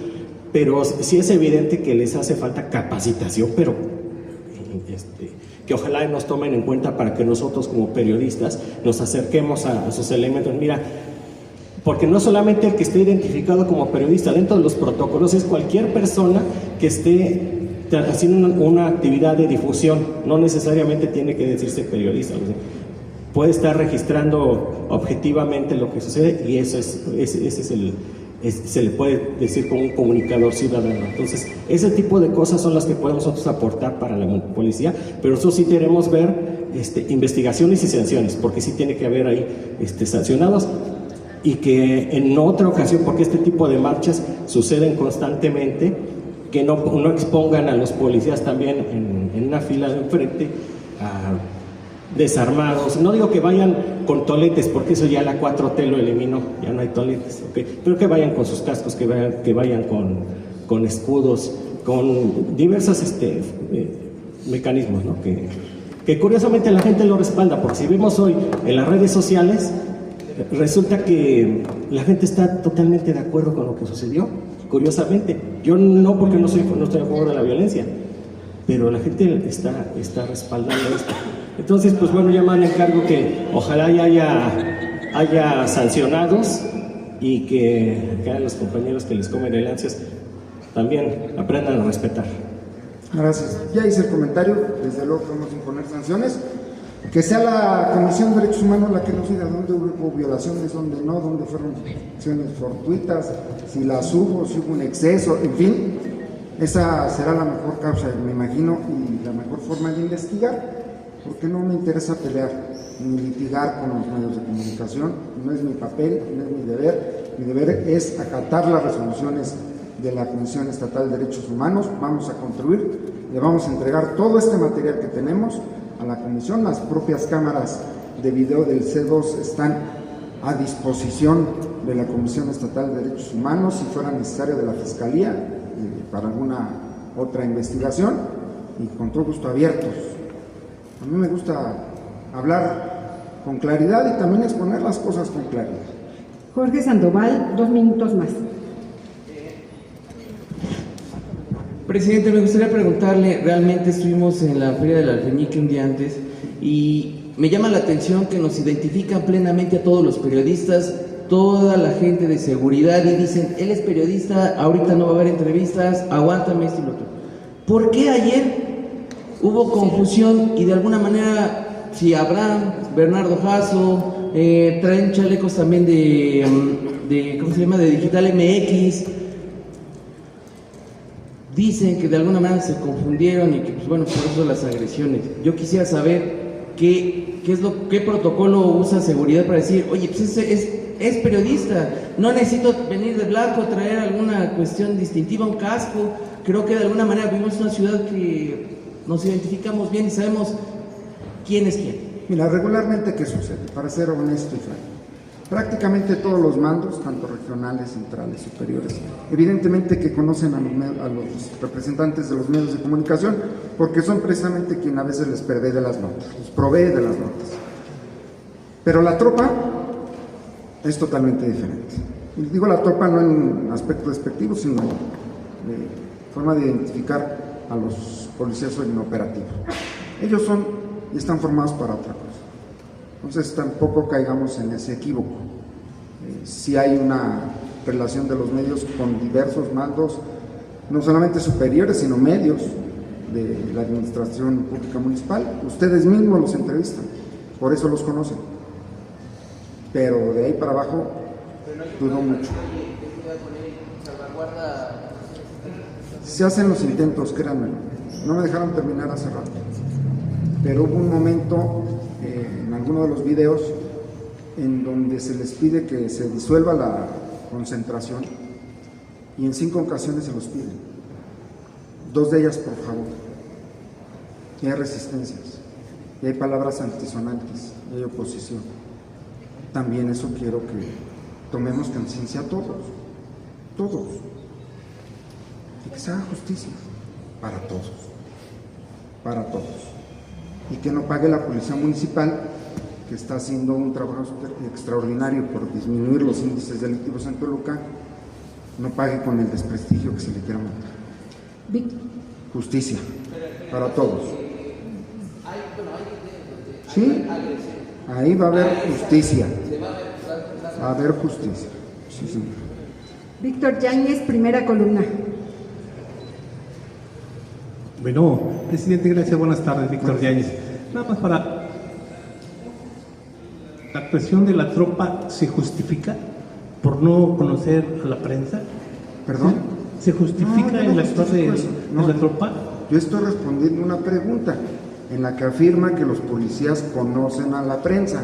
pero sí es evidente que les hace falta capacitación, pero que ojalá nos tomen en cuenta para que nosotros como periodistas nos acerquemos a sus elementos. Mira, porque no solamente el que esté identificado como periodista, dentro de los protocolos es cualquier persona que esté haciendo una actividad de difusión, no necesariamente tiene que decirse periodista, puede estar registrando objetivamente lo que sucede, y ese se le puede decir como un comunicador ciudadano. Entonces, ese tipo de cosas son las que podemos nosotros aportar para la policía, pero nosotros sí queremos ver investigaciones y sanciones, porque sí tiene que haber ahí sancionados, y que en otra ocasión, porque este tipo de marchas suceden constantemente, que no expongan a los policías también en una fila de enfrente desarmados. No digo que vayan con toletes, porque eso ya la 4T lo eliminó, ya no hay toletes, ¿okay? Pero que vayan con sus cascos, que vayan con escudos, con diversos mecanismos, ¿no? Que curiosamente la gente lo respalda, porque si vemos hoy en las redes sociales, resulta que la gente está totalmente de acuerdo con lo que sucedió, curiosamente. Yo no, porque no estoy a favor de la violencia, pero la gente está respaldando esto. Entonces, pues bueno, ya me encargo que ojalá haya sancionados, y que a los compañeros que les comen el ansias también aprendan a respetar. Gracias. Ya hice el comentario, desde luego que vamos a imponer sanciones. Que sea la Comisión de Derechos Humanos la que nos diga dónde hubo violaciones, dónde no, dónde fueron acciones fortuitas, si las hubo, si hubo un exceso, en fin. Esa será la mejor causa, me imagino, y la mejor forma de investigar, porque no me interesa pelear ni litigar con los medios de comunicación, no es mi papel, no es mi deber. Mi deber es acatar las resoluciones de la Comisión Estatal de Derechos Humanos. Vamos a contribuir, le vamos a entregar todo este material que tenemos a la comisión. Las propias cámaras de video del C2 están a disposición de la Comisión Estatal de Derechos Humanos, si fuera necesario de la Fiscalía, para alguna otra investigación, y con todo gusto abiertos. A mí me gusta hablar con claridad y también exponer las cosas con claridad. Jorge Sandoval, 2 minutos más. Presidente, me gustaría preguntarle, realmente estuvimos en la Feria del Alfeñique un día antes, y me llama la atención que nos identifican plenamente a todos los periodistas, toda la gente de seguridad, y dicen, él es periodista, ahorita no va a haber entrevistas, aguántame esto y lo otro. ¿Por qué ayer hubo confusión y de alguna manera, si Abraham, Bernardo Jasso, traen chalecos también de ¿cómo se llama?, de Digital MX, dicen que de alguna manera se confundieron y que, pues bueno, por eso las agresiones? Yo quisiera saber qué protocolo usa seguridad para decir, oye, pues es periodista, no necesito venir de blanco, traer alguna cuestión distintiva, un casco. Creo que de alguna manera vivimos en una ciudad que nos identificamos bien y sabemos quién es quién. Mira, regularmente, ¿qué sucede? Para ser honesto y franco, prácticamente todos los mandos, tanto regionales, centrales, superiores, evidentemente que conocen a los representantes de los medios de comunicación, porque son precisamente quien a veces les provee de las notas, Pero la tropa es totalmente diferente. Y digo la tropa no en aspecto despectivo, sino en forma de identificar a los policías en operativo. Ellos son y están formados para otra cosa. Entonces tampoco caigamos en ese equívoco. Si hay una relación de los medios con diversos mandos, no solamente superiores, sino medios de la administración pública municipal. Ustedes mismos los entrevistan, por eso los conocen. Pero de ahí para abajo, dudo mucho. Se hacen los intentos, créanme. No me dejaron terminar hace rato. Pero hubo un momento en alguno de los videos en donde se les pide que se disuelva la concentración y en 5 ocasiones se los piden. 2 de ellas, por favor. Y hay resistencias, y hay palabras antisonantes, y hay oposición. También eso quiero que tomemos conciencia todos, y que se haga justicia para todos, y que no pague la policía municipal, que está haciendo un trabajo extraordinario por disminuir los índices delictivos en Toluca, no pague con el desprestigio que se le quiera montar. Justicia para todos. Sí, ahí va a haber justicia. Va a haber justicia. Sí, señor. Víctor Yáñez, primera columna. Bueno, presidente, gracias. Buenas tardes, Víctor Yáñez. Nada más para... ¿La actuación de la tropa se justifica por no conocer a la prensa? ¿Perdón? ¿Se justifica el actuar de la tropa? Yo estoy respondiendo una pregunta en la que afirma que los policías conocen a la prensa.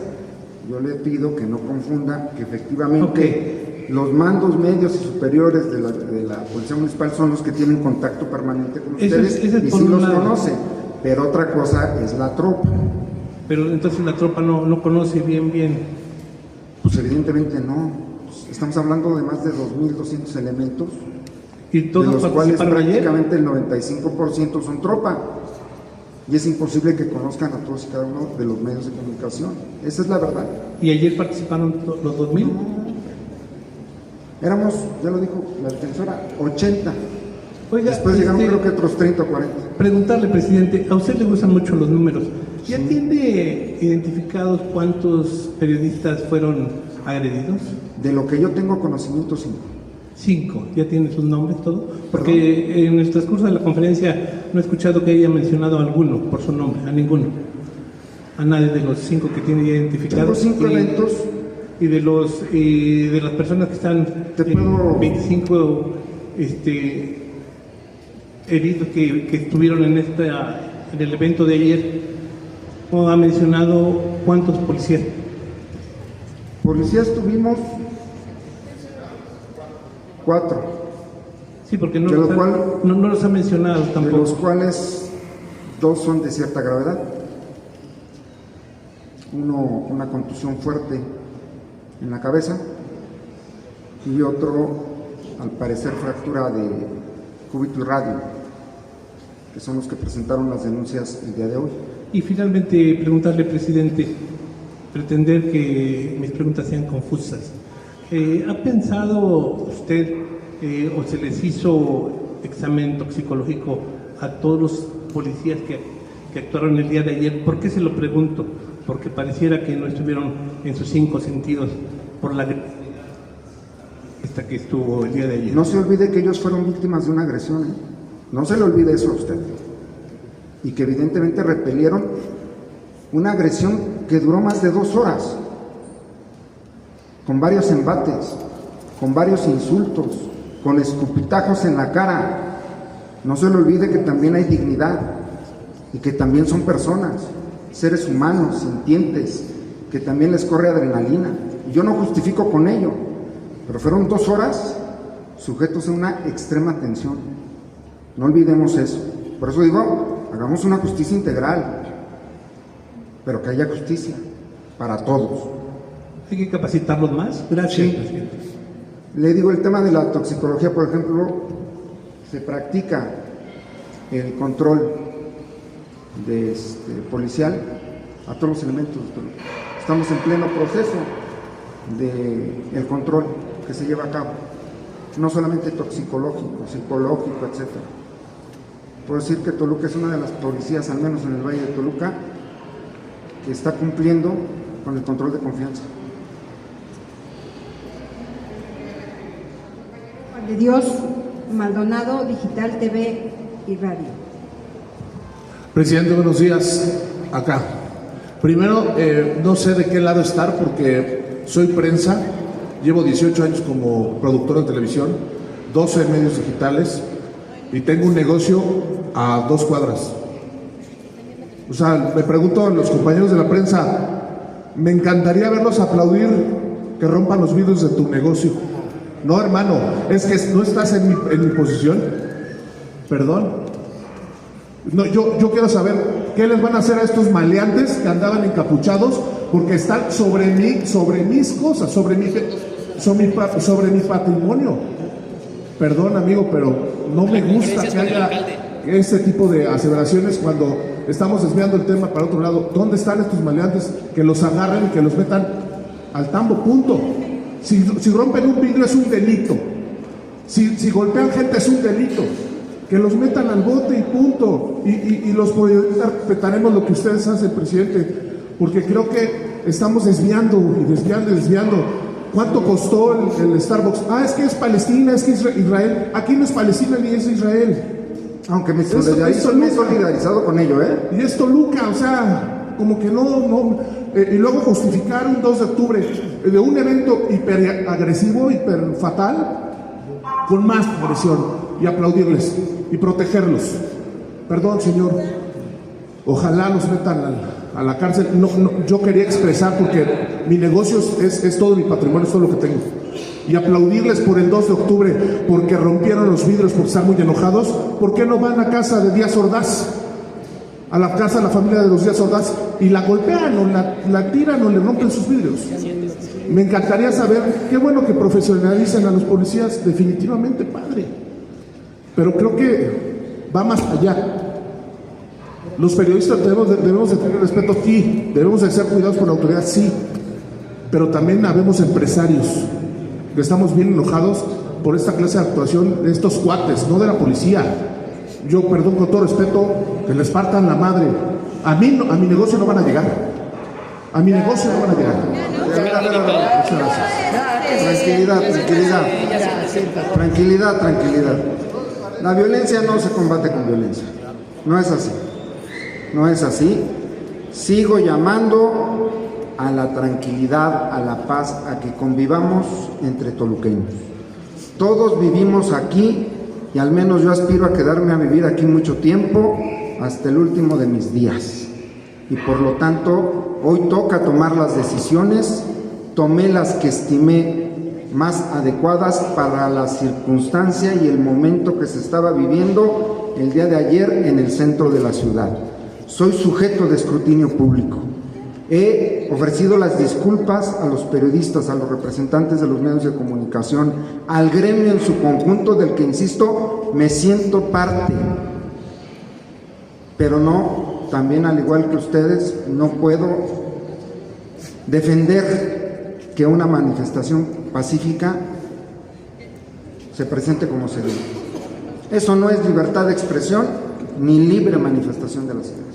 Yo le pido que no confunda que efectivamente los mandos medios y superiores de la Policía Municipal son los que tienen contacto permanente con ustedes y sí los conocen, pero otra cosa es la tropa. Pero entonces la tropa no conoce bien. Pues evidentemente no. Estamos hablando de más de 2.200 elementos, ¿Y todos de los cuales prácticamente ayer? el 95% son tropa. Y es imposible que conozcan a todos y cada uno de los medios de comunicación. Esa es la verdad. ¿Y ayer participaron los 2.000? No. Éramos, ya lo dijo la defensora, 80. Oiga, después llegaron creo que otros 30 o 40. Preguntarle, presidente, a usted le gustan mucho los números. ¿Ya tiene identificados cuántos periodisas fueron agredidos? De lo que yo tengo conocimiento, 5. 5, ¿ya tiene sus nombres todo? Porque en el transcurso de la conferencia no he escuchado que haya mencionado a alguno por su nombre, a ninguno. A nadie de los 5 que tiene ya identificados. Tengo 5 eventos. Y de las personas que están 25 heridos que estuvieron en el evento de ayer, ¿ha mencionado cuántos policías? Policías tuvimos 4. Sí, porque no los ha mencionado tampoco. De los cuales 2 son de cierta gravedad. Uno, una contusión fuerte en la cabeza, y otro, al parecer, fractura de cúbito y radio, que son los que presentaron las denuncias el día de hoy. Y finalmente, preguntarle, presidente, pretender que mis preguntas sean confusas. ¿Ha pensado usted o se les hizo examen toxicológico a todos los policías que actuaron el día de ayer? ¿Por qué se lo pregunto? Porque pareciera que no estuvieron en sus 5 sentidos por la esta que estuvo el día de ayer. No se olvide que ellos fueron víctimas de una agresión, ¿eh? No se le olvide eso a usted. Y que evidentemente repelieron una agresión que duró más de 2 horas, con varios embates, con varios insultos, con escupitajos en la cara. No se le olvide que también hay dignidad y que también son personas, seres humanos, sintientes, que también les corre adrenalina. Y yo no justifico con ello, pero fueron 2 horas sujetos a una extrema tensión. No olvidemos eso. Por eso digo, hagamos una justicia integral, pero que haya justicia para todos. Hay que capacitarlos más. Gracias, sí. Presidente. Le digo, el tema de la toxicología, por ejemplo, se practica el control policial a todos los elementos. Estamos en pleno proceso del control que se lleva a cabo, no solamente toxicológico, psicológico, etc. Puedo decir que Toluca es una de las policías, al menos en el Valle de Toluca, que está cumpliendo con el control de confianza. De Dios, Maldonado, Digital TV y Radio. Presidente, buenos días. Acá. Primero, no sé de qué lado estar porque soy prensa, llevo 18 años como productor de televisión, 12 en medios digitales y tengo un negocio a 2 cuadras. O sea, me pregunto a los compañeros de la prensa, me encantaría verlos aplaudir que rompan los vidrios de tu negocio. No, hermano, es que no estás en mi posición. Perdón. No, yo quiero saber qué les van a hacer a estos maleantes que andaban encapuchados porque están sobre mis cosas, sobre mi patrimonio. Perdón, amigo, pero no me gusta que haya este tipo de aseveraciones cuando estamos desviando el tema para otro lado. ¿Dónde están estos maleantes? Que los agarren y que los metan al tambo, punto. Si rompen un vidrio es un delito. Si golpean gente es un delito. Que los metan al bote y punto. Y los periodistas respetaremos lo que ustedes hacen, presidente, porque creo que estamos desviando. ¿Cuánto costó el Starbucks? Es que es Palestina, es que es Israel. Aquí no es Palestina ni es Israel. Aunque me he solidarizado con ello, ¿eh? Y es Toluca, o sea, como que no. Y luego justificar un 2 de octubre de un evento hiperagresivo, hiperfatal, con más agresión, y aplaudirles y protegerlos. Perdón, señor, ojalá los metan a la cárcel. No, yo quería expresar porque mi negocio es todo mi patrimonio, es todo lo que tengo. Y aplaudirles por el 2 de octubre porque rompieron los vidrios por estar muy enojados. ¿Por qué no van a casa de Díaz Ordaz? A la casa de la familia de los Díaz Ordaz y la golpean o la tiran o le rompen sus vidrios. Me encantaría saber, qué bueno que profesionalicen a los policías, definitivamente, padre. Pero creo que va más allá. Los periodistas debemos de tener respeto, sí. Debemos de ser cuidados por la autoridad, sí. Pero también habemos empresarios que estamos bien enojados por esta clase de actuación de estos cuates, no de la policía. Yo, perdón, con todo respeto, que les partan la madre. A mi negocio no van a llegar. A mi negocio no van a llegar. Tranquilidad. La violencia no se combate con violencia. No es así. Sigo llamando a la tranquilidad, a la paz, a que convivamos entre toluqueños. Todos vivimos aquí y al menos yo aspiro a quedarme a vivir aquí mucho tiempo, hasta el último de mis días. Y por lo tanto, hoy toca tomar las decisiones. Tomé las que estimé más adecuadas para la circunstancia y el momento que se estaba viviendo el día de ayer en el centro de la ciudad. Soy sujeto de escrutinio público. He ofrecido las disculpas a los periodistas, a los representantes de los medios de comunicación, al gremio en su conjunto, del que, insisto, me siento parte. Pero no, también al igual que ustedes, no puedo defender que una manifestación pacífica se presente como se debe. Eso no es libertad de expresión ni libre manifestación de las ideas.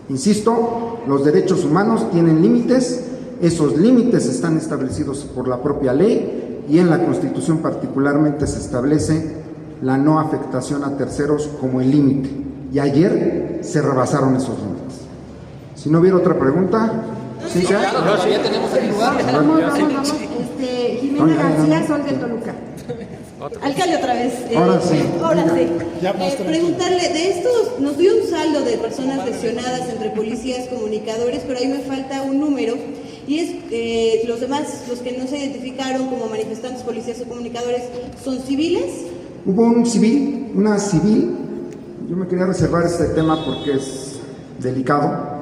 Insisto, los derechos humanos tienen límites, esos límites están establecidos por la propia ley y en la Constitución particularmente se establece la no afectación a terceros como el límite. Y ayer se rebasaron esos límites. Si no hubiera otra pregunta, ¿sí? Claro, ya tenemos el lugar. Vamos. Jimena García, Sol de Toluca. Alcalde, otra vez. Ahora sí. Preguntarle, de estos, nos dio un saldo de personas lesionadas entre policías, comunicadores, pero ahí me falta un número, y es los demás, los que no se identificaron como manifestantes, policías o comunicadores, ¿son civiles? Hubo una civil, yo me quería reservar este tema porque es delicado,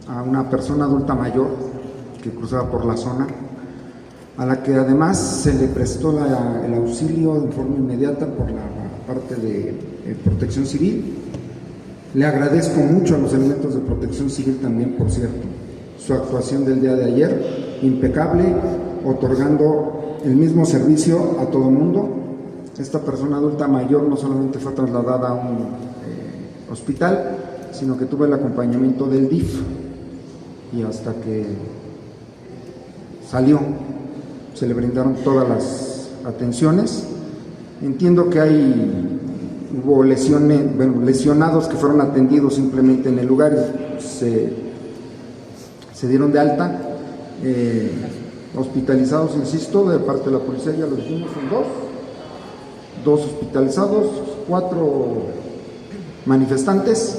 a una persona adulta mayor que cruzaba por la zona, a la que además se le prestó el auxilio de forma inmediata por la parte de Protección Civil. Le agradezco mucho a los elementos de Protección Civil también, por cierto. su actuación del día de ayer, impecable, otorgando el mismo servicio a todo mundo. Esta persona adulta mayor no solamente fue trasladada a un hospital, sino que tuvo el acompañamiento del DIF, y hasta que salió se le brindaron todas las atenciones. Entiendo que hubo lesionados que fueron atendidos simplemente en el lugar y se dieron de alta, hospitalizados, insisto, de parte de la policía, ya lo dijimos, son dos hospitalizados, 4 manifestantes.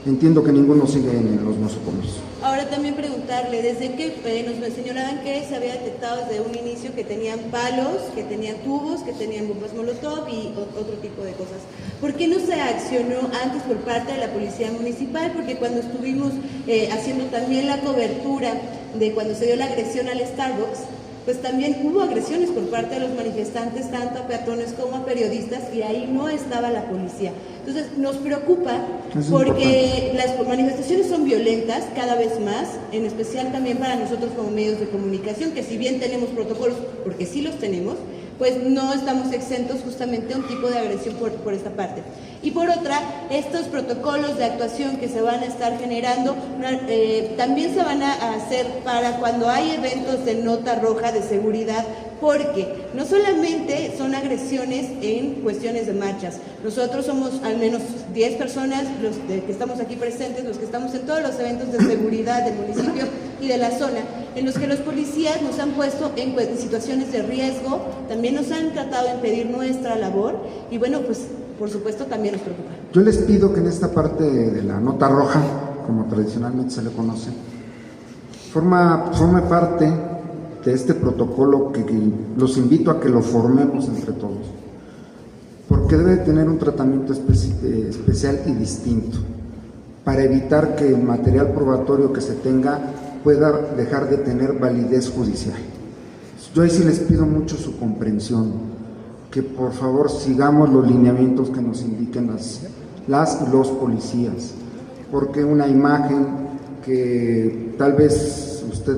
Entiendo que ninguno sigue en los nosocomios. Ahora también preguntarle, desde que nos señalaban que se había detectado desde un inicio que tenían palos, que tenían tubos, que tenían bombas molotov y otro tipo de cosas. ¿Por qué no se accionó antes por parte de la Policía Municipal? Porque cuando estuvimos haciendo también la cobertura de cuando se dio la agresión al Starbucks, pues también hubo agresiones por parte de los manifestantes, tanto a peatones como a periodistas, y ahí no estaba la policía. Entonces nos preocupa porque las manifestaciones son violentas cada vez más, en especial también para nosotros como medios de comunicación, que si bien tenemos protocolos, porque sí los tenemos, pues no estamos exentos justamente a un tipo de agresión por esta parte. Y por otra, estos protocolos de actuación que se van a estar generando también se van a hacer para cuando hay eventos de nota roja de seguridad, porque no solamente son agresiones en cuestiones de marchas. Nosotros somos al menos 10 personas los que estamos aquí presentes, los que estamos en todos los eventos de seguridad del municipio y de la zona, en los que los policías nos han puesto en situaciones de riesgo, también nos han tratado de impedir nuestra labor, y bueno, pues por supuesto también nos preocupa. Yo les pido que en esta parte de la nota roja, como tradicionalmente se le conoce, forme parte de este protocolo que los invito a que lo formemos entre todos, porque debe tener un tratamiento especial y distinto, para evitar que el material probatorio que se tenga pueda dejar de tener validez judicial. Yo ahí sí les pido mucho su comprensión, que por favor sigamos los lineamientos que nos indiquen los policías, porque una imagen que tal vez usted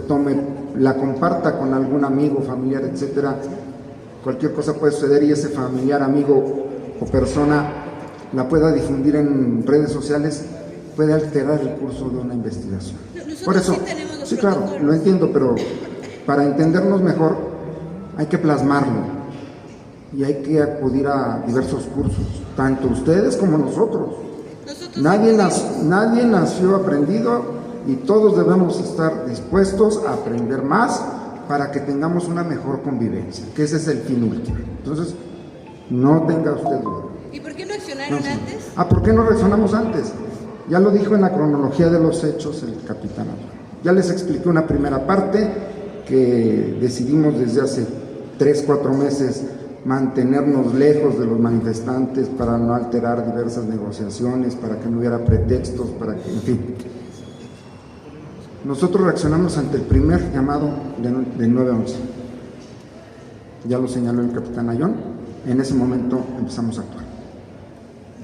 la comparta con algún amigo, familiar, etcétera, cualquier cosa puede suceder y ese familiar, amigo o persona la pueda difundir en redes sociales, puede alterar el curso de una investigación. Por eso, sí, claro, lo entiendo, pero para entendernos mejor hay que plasmarlo y hay que acudir a diversos cursos, tanto ustedes como nosotros. Nadie nació aprendido, y todos debemos estar dispuestos a aprender más para que tengamos una mejor convivencia, que ese es el fin último. Entonces, no tenga usted duda. ¿Y por qué no accionaron antes? ¿Por qué no reaccionamos antes? Ya lo dijo en la cronología de los hechos el capitán. Ya les expliqué una primera parte, que decidimos desde hace 3-4 meses mantenernos lejos de los manifestantes para no alterar diversas negociaciones, para que no hubiera pretextos, para que, en fin. Nosotros reaccionamos ante el primer llamado del 911. Ya lo señaló el capitán Ayón. En ese momento empezamos a actuar.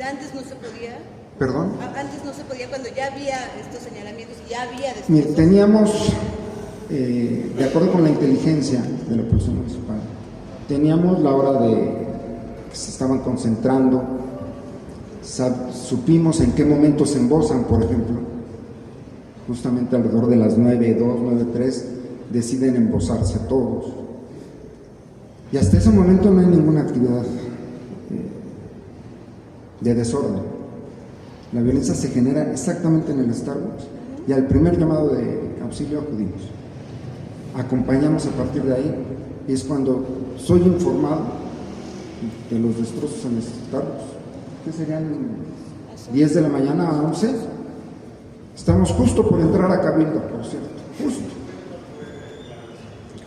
¿Antes no se podía? ¿Perdón? Antes no se podía, cuando ya había estos señalamientos, ya había destrozos. Mire, teníamos, de acuerdo con la inteligencia de la Policía Municipal, teníamos la hora que se estaban concentrando, supimos en qué momento se embolsan, por ejemplo. Justamente alrededor de las 9:02, 9:03, deciden embosarse todos. Y hasta ese momento no hay ninguna actividad de desorden. La violencia se genera exactamente en el Starbucks, y al primer llamado de auxilio acudimos. Acompañamos a partir de ahí, y es cuando soy informado de los destrozos en el Starbucks, que serían 10 de la mañana a 11. Estamos justo por entrar a Cabildo, por cierto,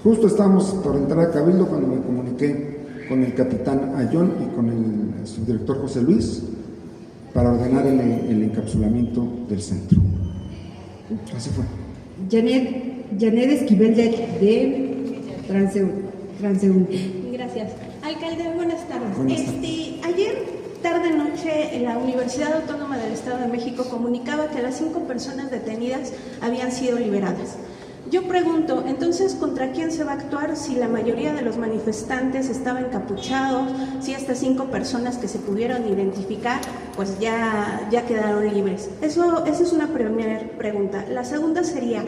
justo estamos por entrar a Cabildo cuando me comuniqué con el capitán Ayón y con el subdirector José Luis para ordenar el encapsulamiento del centro. Así fue. Janet Esquivel de Transeúnte. Gracias. Alcalde, buenas tardes. Buenas tardes. Ayer tarde-noche la Universidad Autónoma del Estado de México comunicaba que las 5 personas detenidas habían sido liberadas. Yo pregunto, entonces, ¿contra quién se va a actuar si la mayoría de los manifestantes estaban encapuchados, si estas 5 personas que se pudieron identificar, pues ya quedaron libres? Esa es una primera pregunta. La segunda sería,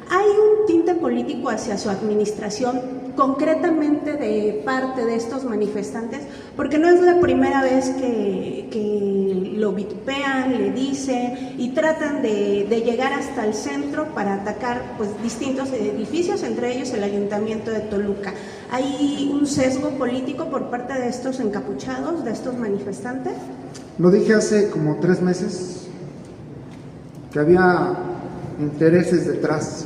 ¿hay un tinte político hacia su administración, concretamente de parte de estos manifestantes? Porque no es la primera vez que lo vitupean, le dicen y tratan de llegar hasta el centro para atacar pues distintos edificios, entre ellos el Ayuntamiento de Toluca. ¿Hay un sesgo político por parte de estos encapuchados, de estos manifestantes? Lo dije hace como 3 meses, que había intereses detrás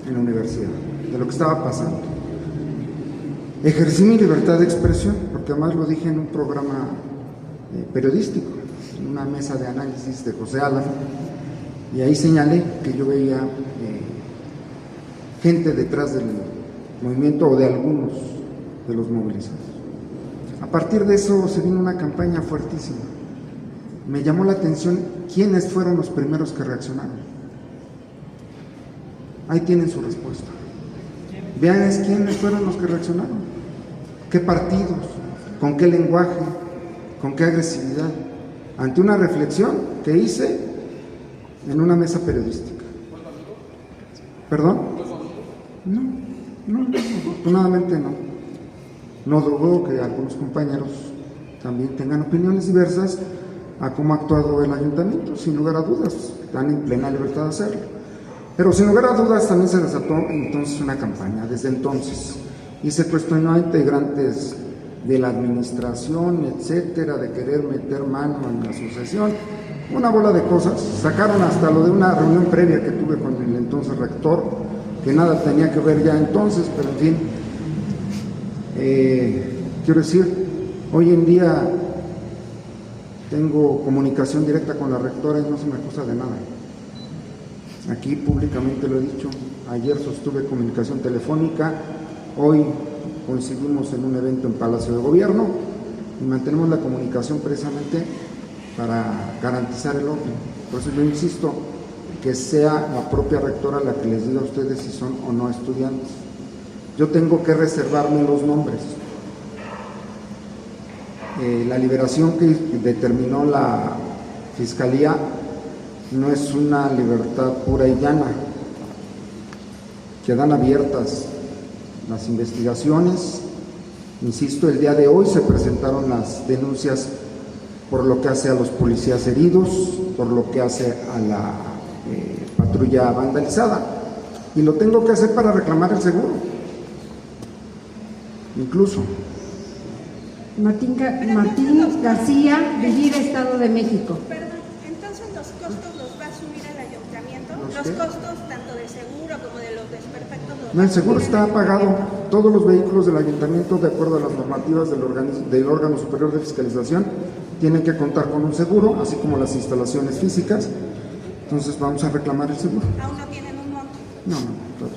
en la universidad, de lo que estaba pasando. Ejercí mi libertad de expresión, porque además lo dije en un programa periodístico, en una mesa de análisis de José Alan, y ahí señalé que yo veía gente detrás del movimiento o de algunos de los movilizados. A partir de eso se vino una campaña fuertísima. Me llamó la atención quiénes fueron los primeros que reaccionaron. Ahí tienen su respuesta. Vean quiénes fueron los que reaccionaron, qué partidos, con qué lenguaje, con qué agresividad, ante una reflexión que hice en una mesa periodística. ¿Perdón? No, afortunadamente no. No dudo que algunos compañeros también tengan opiniones diversas a cómo ha actuado el ayuntamiento, sin lugar a dudas, están en plena libertad de hacerlo. Pero sin lugar a dudas también se desató entonces una campaña, desde entonces, y se cuestionó a integrantes de la administración, etcétera, de querer meter mano en la sucesión, una bola de cosas. Sacaron hasta lo de una reunión previa que tuve con el entonces rector, que nada tenía que ver ya entonces, pero en fin, quiero decir, hoy en día tengo comunicación directa con la rectora y no se me acusa de nada. Aquí públicamente lo he dicho, ayer sostuve comunicación telefónica, hoy coincidimos en un evento en Palacio de Gobierno y mantenemos la comunicación precisamente para garantizar el orden. Por eso yo insisto que sea la propia rectora la que les diga a ustedes si son o no estudiantes. Yo tengo que reservarme los nombres. La liberación que determinó la Fiscalía no es una libertad pura y llana. Quedan abiertas las investigaciones. Insisto, el día de hoy se presentaron las denuncias por lo que hace a los policías heridos, por lo que hace a la patrulla vandalizada, y lo tengo que hacer para reclamar el seguro, incluso. Martín García, Vivir, Estado de México. Perdón, entonces los costos los va a asumir el ayuntamiento, los costos tanto de seguro como de los desperfectos. No, el seguro está pagado. Todos los vehículos del ayuntamiento, de acuerdo a las normativas del órgano superior de fiscalización, tienen que contar con un seguro, así como las instalaciones físicas. Entonces vamos a reclamar el seguro. ¿Aún no tienen un monto? No, claro.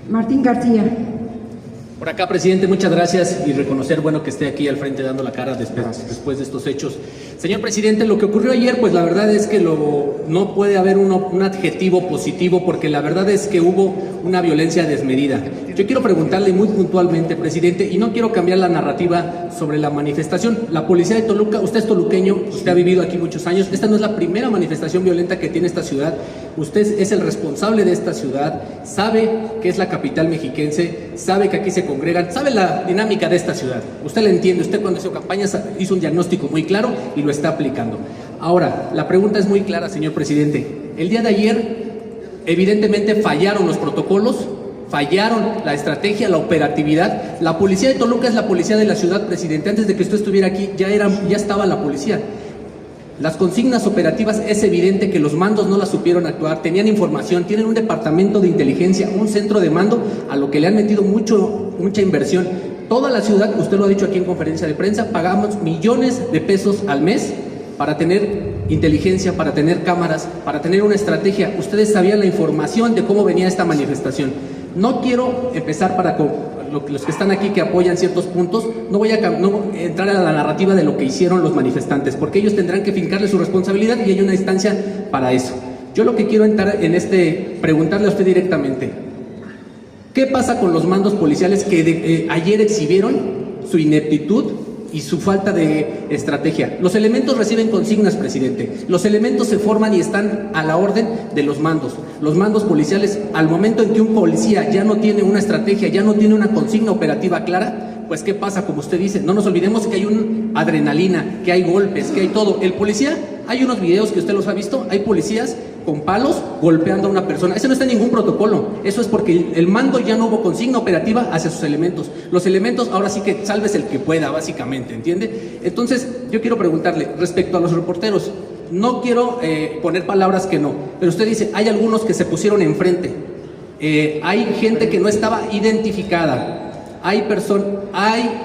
Martín García. Por acá, presidente, muchas gracias, y reconocer, bueno, que esté aquí al frente dando la cara después de estos hechos. Señor presidente, lo que ocurrió ayer, pues la verdad es que no puede haber un adjetivo positivo, porque la verdad es que hubo una violencia desmedida. Yo quiero preguntarle muy puntualmente, presidente, y no quiero cambiar la narrativa sobre la manifestación. La policía de Toluca, usted es toluqueño, usted ha vivido aquí muchos años, esta no es la primera manifestación violenta que tiene esta ciudad. Usted es el responsable de esta ciudad, sabe que es la capital mexiquense, sabe que aquí se congregan, sabe la dinámica de esta ciudad. Usted la entiende, usted cuando hizo campaña hizo un diagnóstico muy claro y lo está aplicando. Ahora, la pregunta es muy clara, señor presidente. El día de ayer, evidentemente fallaron los protocolos, fallaron la estrategia, la operatividad. La policía de Toluca es la policía de la ciudad, presidente. Antes de que usted estuviera aquí, ya estaba la policía. Las consignas operativas, es evidente que los mandos no las supieron actuar, tenían información, tienen un departamento de inteligencia, un centro de mando, a lo que le han metido mucha inversión. Toda la ciudad, usted lo ha dicho aquí en conferencia de prensa, pagamos millones de pesos al mes para tener inteligencia, para tener cámaras, para tener una estrategia. Ustedes sabían la información de cómo venía esta manifestación. No quiero empezar para los que están aquí que apoyan ciertos puntos, no voy a entrar a la narrativa de lo que hicieron los manifestantes, porque ellos tendrán que fincarle su responsabilidad y hay una instancia para eso. Yo lo que quiero entrar en preguntarle a usted directamente, ¿qué pasa con los mandos policiales que ayer exhibieron su ineptitud y su falta de estrategia? Los elementos reciben consignas, presidente. Los elementos se forman y están a la orden de los mandos. Los mandos policiales, al momento en que un policía ya no tiene una estrategia, ya no tiene una consigna operativa clara, pues ¿qué pasa? Como usted dice, no nos olvidemos que hay una adrenalina, que hay golpes, que hay todo. El policía, hay unos videos que usted los ha visto, hay policías con palos golpeando a una persona. Eso no está en ningún protocolo. Eso es porque el mando ya no hubo consigna operativa hacia sus elementos. Los elementos ahora sí que salves el que pueda, básicamente, ¿entiende? Entonces, yo quiero preguntarle, respecto a los reporteros, no quiero poner palabras que no, pero usted dice, hay algunos que se pusieron enfrente. Hay gente que no estaba identificada. Hay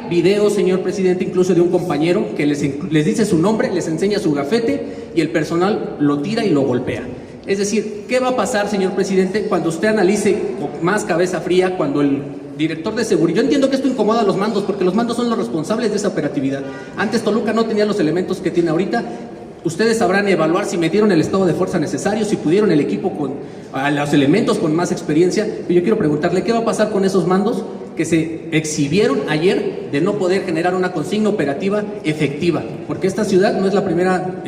videos, señor presidente, incluso de un compañero que les dice su nombre, les enseña su gafete y el personal lo tira y lo golpea. Es decir, ¿qué va a pasar, señor presidente, cuando usted analice con más cabeza fría, cuando el director de seguridad... Yo entiendo que esto incomoda a los mandos, porque los mandos son los responsables de esa operatividad. Antes Toluca no tenía los elementos que tiene ahorita. Ustedes sabrán evaluar si metieron el estado de fuerza necesario, si pudieron el equipo a los elementos con más experiencia. Pero yo quiero preguntarle, ¿qué va a pasar con esos mandos que se exhibieron ayer de no poder generar una consigna operativa efectiva? Porque esta ciudad no es la primera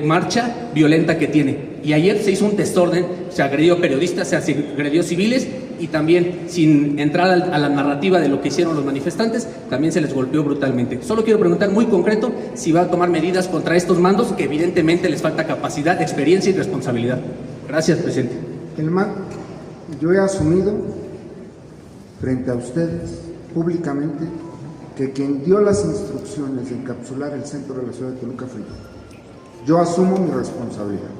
marcha violenta que tiene. Y ayer se hizo un desorden, se agredió periodistas, se agredió civiles y también, sin entrar a la narrativa de lo que hicieron los manifestantes, también se les golpeó brutalmente. Solo quiero preguntar muy concreto si va a tomar medidas contra estos mandos que evidentemente les falta capacidad, experiencia y responsabilidad. Gracias, presidente. Yo he asumido frente a ustedes públicamente que quien dio las instrucciones de encapsular el centro de la ciudad de Toluca fui yo. Yo asumo mi responsabilidad.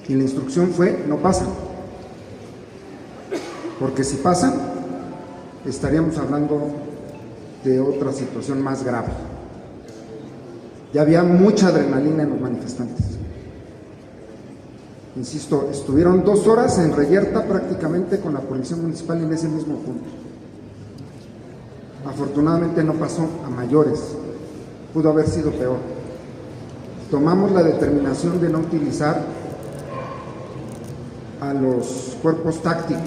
Y la instrucción fue, no pasan. Porque si pasan, estaríamos hablando de otra situación más grave. Ya había mucha adrenalina en los manifestantes. Insisto, estuvieron 2 horas en reyerta prácticamente con la policía municipal en ese mismo punto. Afortunadamente no pasó a mayores, pudo haber sido peor. Tomamos la determinación de no utilizar a los cuerpos tácticos.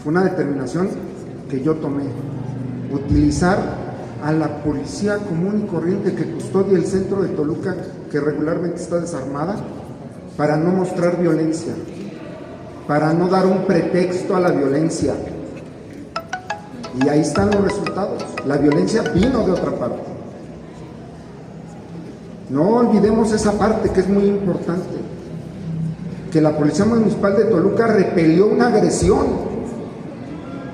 Fue una determinación que yo tomé. Utilizar a la policía común y corriente que custodia el centro de Toluca, que regularmente está desarmada, para no mostrar violencia, para no dar un pretexto a la violencia. Y ahí están los resultados. La violencia vino de otra parte. No olvidemos esa parte que es muy importante, que la Policía Municipal de Toluca repelió una agresión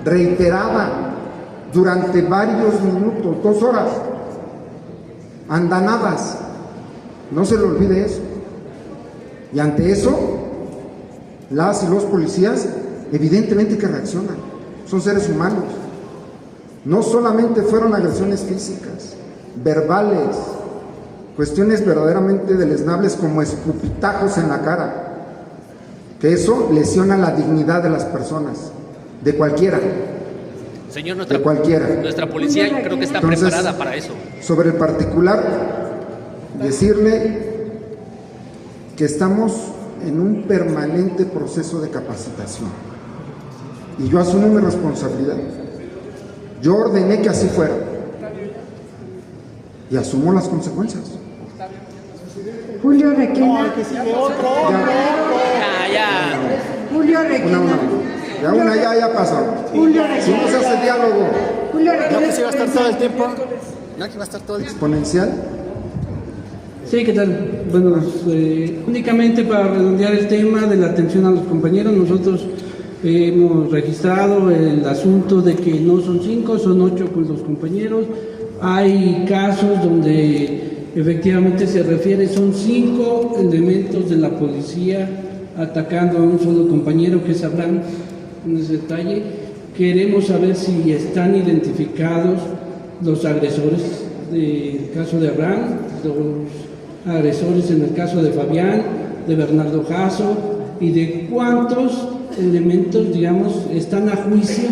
reiterada durante varios minutos, 2 horas, andanadas. No se le olvide eso. Y ante eso, las y los policías evidentemente que reaccionan, son seres humanos. No solamente fueron agresiones físicas, verbales, cuestiones verdaderamente deleznables como escupitajos en la cara, que eso lesiona la dignidad de las personas, de cualquiera. Señor, nuestra policía creo que está preparada para eso. Sobre el particular, decirle que estamos en un permanente proceso de capacitación y yo asumo mi responsabilidad. Yo ordené que así fuera y asumo las consecuencias. Julio Requena. Julio Requena. Ya pasó. Julio Requena. Si no se hace diálogo. Julio Requena. ¿No que se va a estar todo el tiempo? ¿No que va a estar todo el tiempo? ¿Exponencial? Sí, ¿qué tal? Bueno, únicamente para redondear el tema de la atención a los compañeros, nosotros hemos registrado el asunto de que no son 5, son 8 pues los compañeros. Hay casos donde efectivamente se refiere, son 5 elementos de la policía atacando a un solo compañero, que sabrán en ese detalle. Queremos saber si están identificados los agresores del caso de Abraham, los agresores en el caso de Fabián, de Bernardo Jasso, y de cuántos elementos, digamos, están a juicio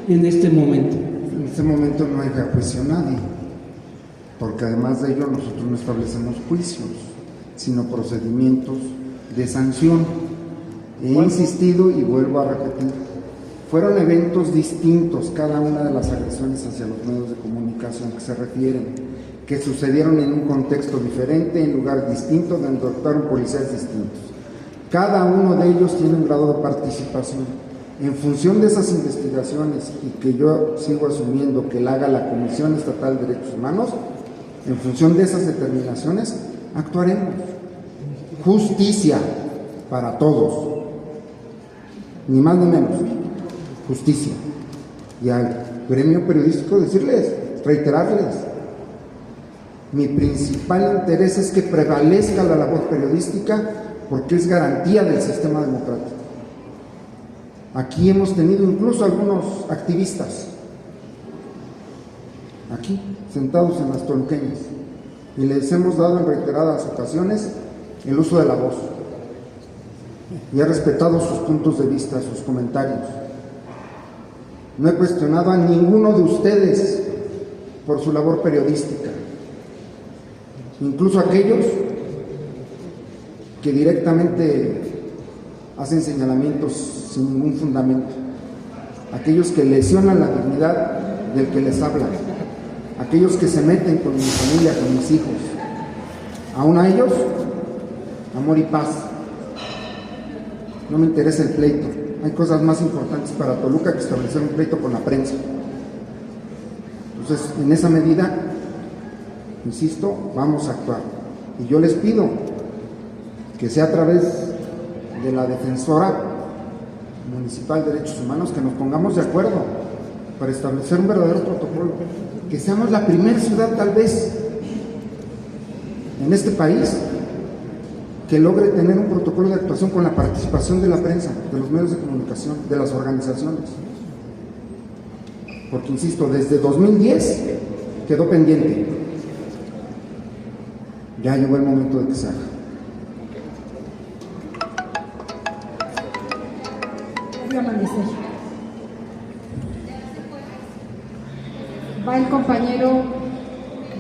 en este momento? En este momento no hay a juicio a nadie, porque además de ello nosotros no establecemos juicios, sino procedimientos de sanción. He insistido y vuelvo a repetir, fueron eventos distintos cada una de las agresiones hacia los medios de comunicación que se refieren, que sucedieron en un contexto diferente, en lugares distintos, donde actuaron policías distintos. Cada uno de ellos tiene un grado de participación. En función de esas investigaciones, y que yo sigo asumiendo que la haga la Comisión Estatal de Derechos Humanos, en función de esas determinaciones, actuaremos. Justicia para todos, ni más ni menos, justicia. Y al gremio periodístico decirles, reiterarles, mi principal interés es que prevalezca la labor periodística porque es garantía del sistema democrático. Aquí hemos tenido incluso algunos activistas, aquí, sentados en las toluqueñas, y les hemos dado en reiteradas ocasiones el uso de la voz. Y he respetado sus puntos de vista, sus comentarios. No he cuestionado a ninguno de ustedes por su labor periodística, incluso aquellos que directamente hacen señalamientos sin ningún fundamento, aquellos que lesionan la dignidad del que les habla, aquellos que se meten con mi familia, con mis hijos. Aún a ellos, amor y paz. No me interesa el pleito. Hay cosas más importantes para Toluca que establecer un pleito con la prensa. Entonces, en esa medida, insisto, vamos a actuar. Y yo les pido que sea a través de la Defensora Municipal de Derechos Humanos que nos pongamos de acuerdo para establecer un verdadero protocolo. Que seamos la primera ciudad, tal vez, en este país que logre tener un protocolo de actuación con la participación de la prensa, de los medios de comunicación, de las organizaciones. Porque, insisto, desde 2010 quedó pendiente. Ya llegó el momento de que se haga. Va el compañero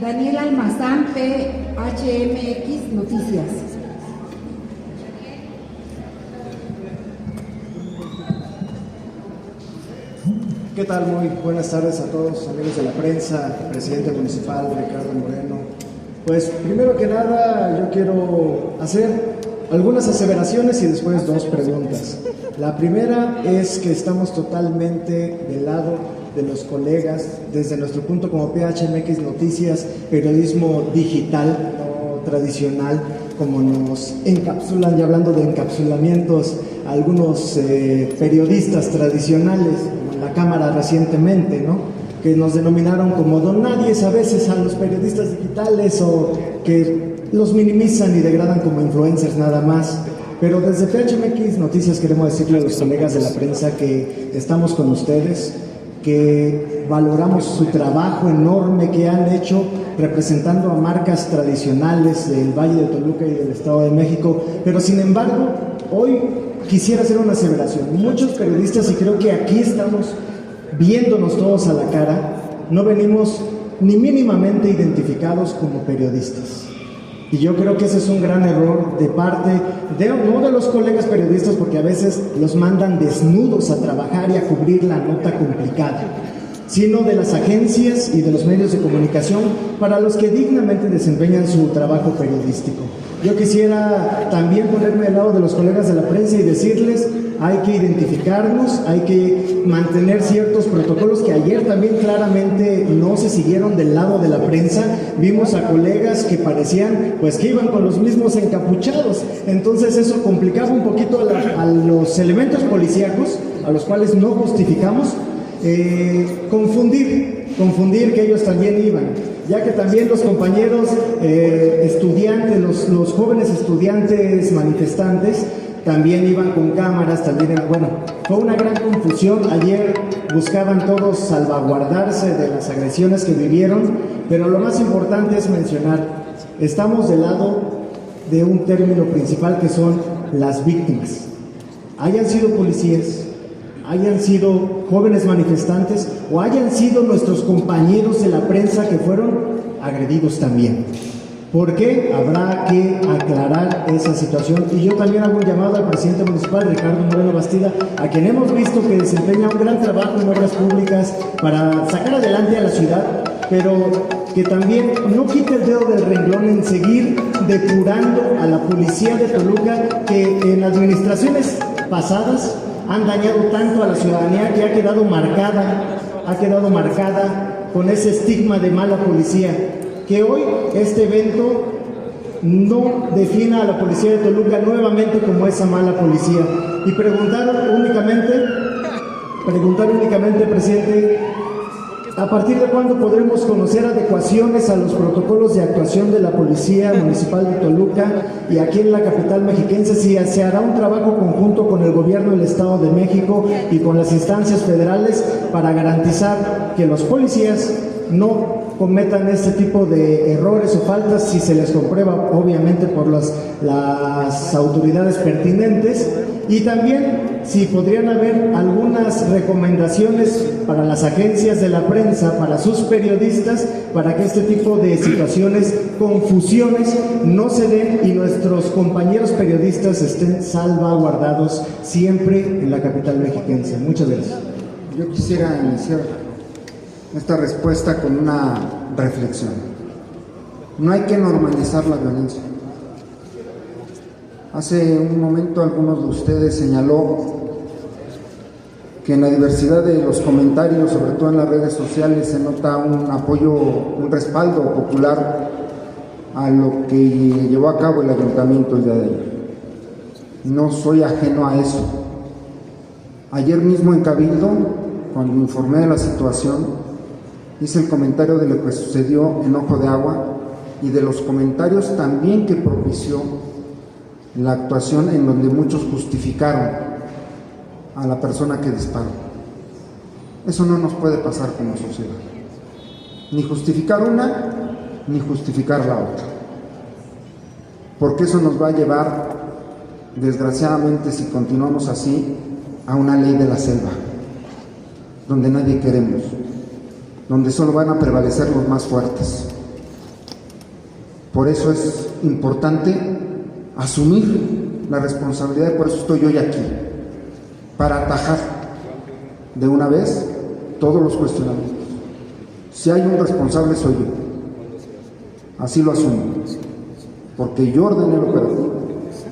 Daniel Almazán, PHMX Noticias. ¿Qué tal? Muy buenas tardes a todos, amigos de la prensa, presidente municipal Ricardo Moreno. Pues primero que nada yo quiero hacer algunas aseveraciones y después dos preguntas. La primera es que estamos totalmente del lado de los colegas, desde nuestro punto como PHMX Noticias, periodismo digital, no tradicional, como nos encapsulan, ya hablando de encapsulamientos, algunos periodistas tradicionales, como en la Cámara recientemente, ¿no?, que nos denominaron como don nadies a veces a los periodistas digitales, o que los minimizan y degradan como influencers nada más. Pero desde PHMX Noticias queremos decirle a los colegas de la prensa que estamos con ustedes, que valoramos su trabajo enorme que han hecho representando a marcas tradicionales del Valle de Toluca y del Estado de México, pero sin embargo, hoy quisiera hacer una aseveración. Muchos periodistas, y creo que aquí estamos viéndonos todos a la cara, no venimos ni mínimamente identificados como periodistas. Y yo creo que ese es un gran error de parte, no de los colegas periodistas, porque a veces los mandan desnudos a trabajar y a cubrir la nota complicada, sino de las agencias y de los medios de comunicación para los que dignamente desempeñan su trabajo periodístico. Yo quisiera también ponerme al lado de los colegas de la prensa y decirles, hay que identificarnos, hay que mantener ciertos protocolos que ayer también claramente no se siguieron del lado de la prensa. Vimos a colegas que parecían pues que iban con los mismos encapuchados, entonces eso complicaba un poquito a los elementos policíacos, a los cuales no justificamos, confundir que ellos también iban, ya que también los compañeros estudiantes, los jóvenes estudiantes manifestantes también iban con cámaras, también, bueno, fue una gran confusión. Ayer buscaban todos salvaguardarse de las agresiones que vivieron, pero lo más importante es mencionar, estamos del lado de un término principal que son las víctimas. hayan sido policías, hayan sido jóvenes manifestantes o hayan sido nuestros compañeros de la prensa que fueron agredidos también. ¿Por qué? Habrá que aclarar esa situación. Y yo también hago un llamado al presidente municipal, Ricardo Moreno Bastida, a quien hemos visto que desempeña un gran trabajo en obras públicas para sacar adelante a la ciudad, pero que también no quite el dedo del renglón en seguir depurando a la policía de Toluca, que en administraciones pasadas han dañado tanto a la ciudadanía, que ha quedado marcada con ese estigma de mala policía. Que hoy este evento no defina a la policía de Toluca nuevamente como esa mala policía. Y preguntar únicamente, presidente, ¿a partir de cuándo podremos conocer adecuaciones a los protocolos de actuación de la Policía Municipal de Toluca y aquí en la capital mexiquense? Si se hará un trabajo conjunto con el gobierno del Estado de México y con las instancias federales para garantizar que los policías no cometan este tipo de errores o faltas, si se les comprueba obviamente por las autoridades pertinentes, y también si podrían haber algunas recomendaciones para las agencias de la prensa, para sus periodistas, para que este tipo de situaciones, confusiones, no se den y nuestros compañeros periodistas estén salvaguardados siempre en la capital mexiquense. Muchas gracias. Yo quisiera iniciar esta respuesta con una reflexión. No hay que normalizar la violencia. Hace un momento algunos de ustedes señaló que en la diversidad de los comentarios, sobre todo en las redes sociales, se nota un apoyo, un respaldo popular a lo que llevó a cabo el ayuntamiento el día de ayer. No soy ajeno a eso. Ayer mismo en Cabildo, cuando informé de la situación, hice el comentario de lo que sucedió en Ojo de Agua y de los comentarios también que propició la actuación, en donde muchos justificaron a la persona que disparó. Eso no nos puede pasar como sociedad. Ni justificar una, ni justificar la otra. Porque eso nos va a llevar, desgraciadamente, si continuamos así, a una ley de la selva, donde nadie queremos, donde solo van a prevalecer los más fuertes. Por eso es importante asumir la responsabilidad, y por eso estoy hoy aquí, para atajar de una vez todos los cuestionamientos. Si hay un responsable, soy yo. Así lo asumo, porque yo ordené el operativo,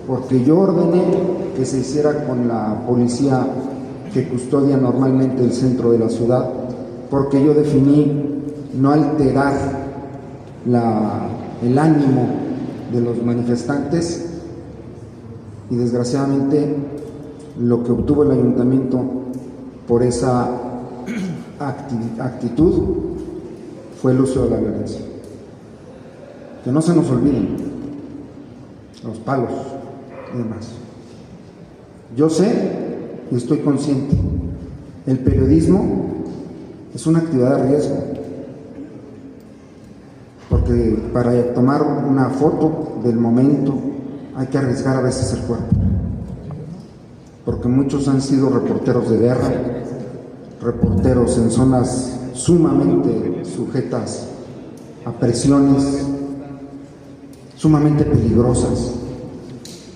porque yo ordené que se hiciera con la policía que custodia normalmente el centro de la ciudad, porque yo definí no alterar el ánimo de los manifestantes, y desgraciadamente lo que obtuvo el ayuntamiento por esa actitud fue el uso de la violencia. Que no se nos olviden los palos y demás. Yo sé y estoy consciente, el periodismo es una actividad de riesgo, porque para tomar una foto del momento hay que arriesgar a veces el cuerpo, porque muchos han sido reporteros de guerra, reporteros en zonas sumamente sujetas a presiones, sumamente peligrosas,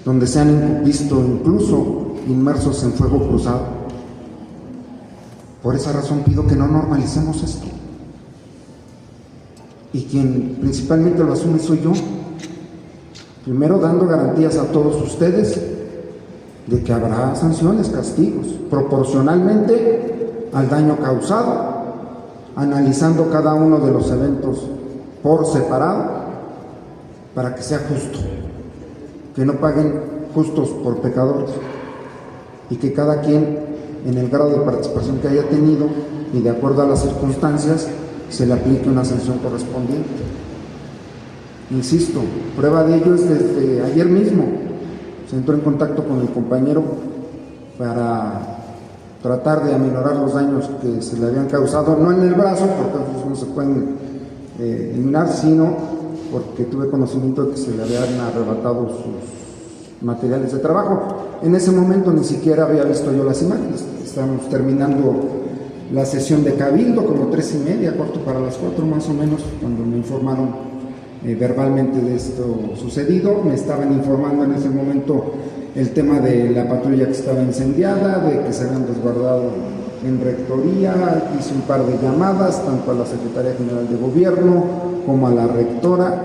donde se han visto incluso inmersos en fuego cruzado. Por esa razón pido que no normalicemos esto, y quien principalmente lo asume soy yo. Primero, dando garantías a todos ustedes de que habrá sanciones, castigos, proporcionalmente al daño causado, analizando cada uno de los eventos por separado, para que sea justo, que no paguen justos por pecadores, y que cada quien, en el grado de participación que haya tenido y de acuerdo a las circunstancias, se le aplique una sanción correspondiente. Insisto, prueba de ello es desde ayer mismo se entró en contacto con el compañero para tratar de aminorar los daños que se le habían causado, no en el brazo, porque esos no se pueden eliminar, sino porque tuve conocimiento de que se le habían arrebatado materiales de trabajo. En ese momento ni siquiera había visto yo las imágenes. Estábamos terminando la sesión de cabildo, como 3:30, corto para las 4 más o menos, cuando me informaron verbalmente de esto sucedido. Me estaban informando en ese momento el tema de la patrulla que estaba incendiada, de que se habían resguardado en rectoría. Hice un par de llamadas tanto a la Secretaría General de Gobierno como a la rectora,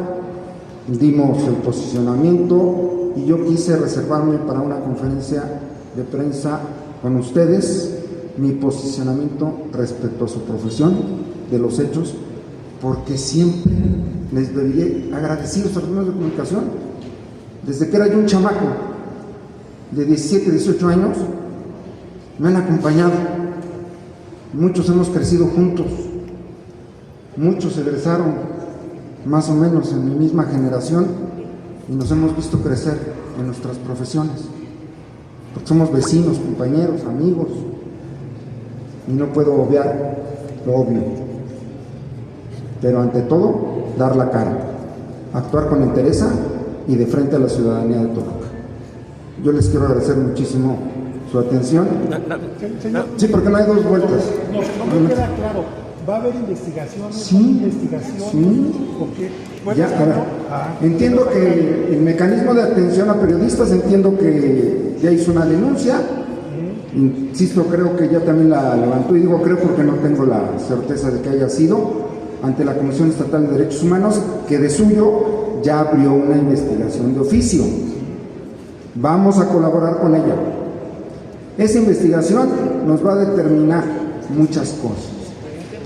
dimos el posicionamiento y yo quise reservarme para una conferencia de prensa con ustedes mi posicionamiento respecto a su profesión, de los hechos, porque siempre les veía agradecidos a los medios de comunicación. Desde que era yo un chamaco de 17, 18 años, me han acompañado. Muchos hemos crecido juntos, muchos egresaron más o menos en mi misma generación y nos hemos visto crecer en nuestras profesiones, porque somos vecinos, compañeros, amigos, y no puedo obviar lo obvio, pero ante todo, dar la cara, actuar con entereza y de frente a la ciudadanía de Toluca. Yo les quiero agradecer muchísimo su atención. Sí, porque no hay dos vueltas. No queda claro. ¿Va a haber investigaciones? Sí, porque entiendo que el mecanismo de atención a periodistas, entiendo que ya hizo una denuncia. Insisto, creo que ya también la levantó, y digo creo porque no tengo la certeza de que haya sido, ante la Comisión Estatal de Derechos Humanos, que de suyo ya abrió una investigación de oficio. Vamos a colaborar con ella. Esa investigación nos va a determinar muchas cosas: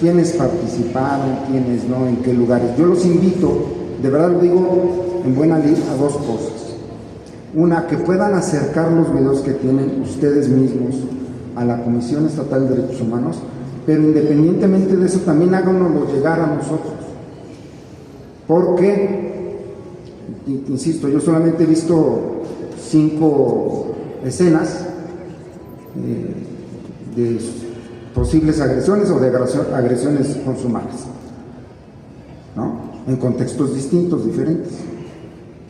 quiénes participaron, quiénes no, en qué lugares. Yo los invito, de verdad lo digo en buena lid, a dos cosas. Una, que puedan acercar los videos que tienen ustedes mismos a la Comisión Estatal de Derechos Humanos, pero independientemente de eso también háganoslo llegar a nosotros, porque, insisto, yo solamente he visto 5 escenas de posibles agresiones o de agresiones consumadas, ¿no? En contextos distintos, diferentes.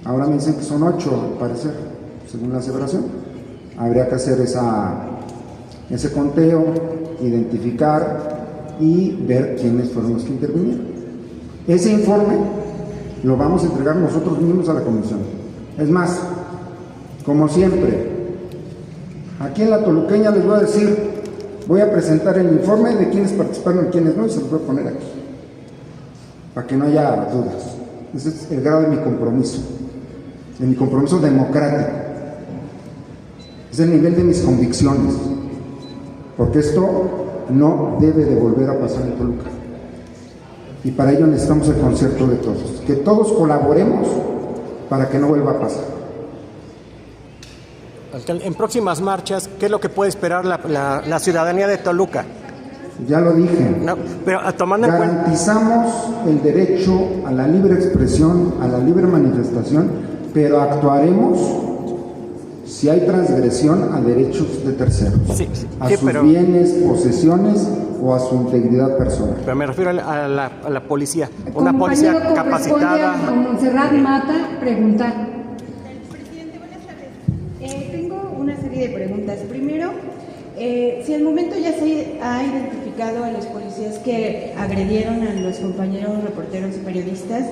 Ahora me dicen que son 8, al parecer, según la aseveración. Habría que hacer ese conteo, identificar y ver quiénes fueron los que intervinieron. Ese informe lo vamos a entregar nosotros mismos a la comisión. Es más, como siempre, aquí en la Toluqueña les voy a decir, voy a presentar el informe de quiénes participaron y quiénes no, y se los voy a poner aquí, para que no haya dudas. Ese es el grado de mi compromiso democrático. Es el nivel de mis convicciones, porque esto no debe de volver a pasar en Toluca. Y para ello necesitamos el concierto de todos, que todos colaboremos para que no vuelva a pasar. Alcalde, en próximas marchas, ¿qué es lo que puede esperar la ciudadanía de Toluca? Ya lo dije. No, pero tomando en cuenta, garantizamos el derecho a la libre expresión, a la libre manifestación, pero actuaremos si hay transgresión a derechos de terceros, a sus bienes, posesiones o a su integridad personal. Pero me refiero a la policía, una policía capacitada. A Montserrat Mata, preguntar. Presidente, buenas tardes. Tengo una serie de preguntas. Primero, si al momento ya se ha identificado a los policías que agredieron a los compañeros reporteros y periodistas,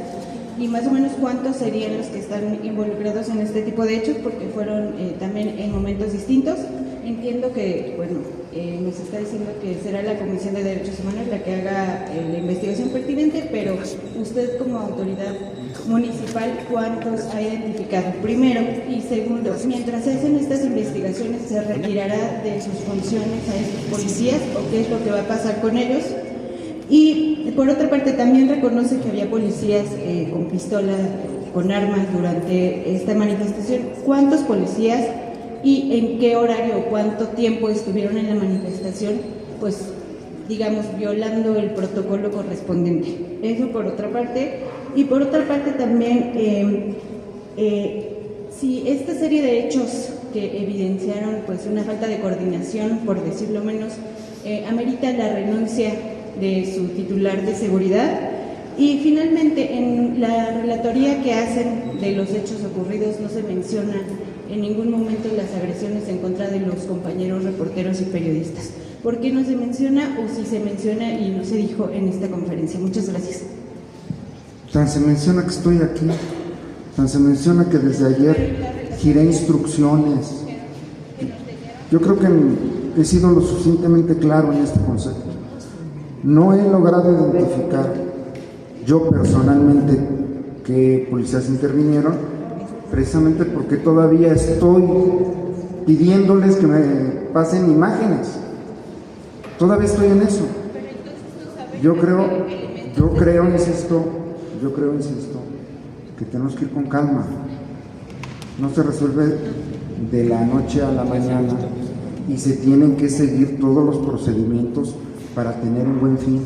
y más o menos cuántos serían los que están involucrados en este tipo de hechos, porque fueron también en momentos distintos. Entiendo que, nos está diciendo que será la Comisión de Derechos Humanos la que haga la investigación pertinente, pero usted como autoridad municipal, ¿cuántos ha identificado? Primero, y segundo, mientras se hacen estas investigaciones, ¿se retirará de sus funciones a estos policías o qué es lo que va a pasar con ellos? Y por otra parte, también reconoce que había policías con pistola, con armas durante esta manifestación. ¿Cuántos policías y en qué horario o cuánto tiempo estuvieron en la manifestación, pues digamos, violando el protocolo correspondiente? Eso por otra parte. Y por otra parte también, si esta serie de hechos que evidenciaron pues una falta de coordinación, por decirlo menos, amerita la renuncia de su titular de seguridad. Y finalmente, en la relatoría que hacen de los hechos ocurridos no se menciona en ningún momento las agresiones en contra de los compañeros reporteros y periodistas. ¿Por qué no se menciona o si se menciona y no se dijo en esta conferencia? Muchas gracias. Tan se menciona que estoy aquí, tan se menciona que desde ayer giré instrucciones. Yo creo que he sido lo suficientemente claro en este concepto. No he logrado identificar yo personalmente qué policías intervinieron, precisamente porque todavía estoy pidiéndoles que me pasen imágenes. Todavía estoy en eso. Yo creo, insisto, que tenemos que ir con calma. No se resuelve de la noche a la mañana y se tienen que seguir todos los procedimientos para tener un buen fin.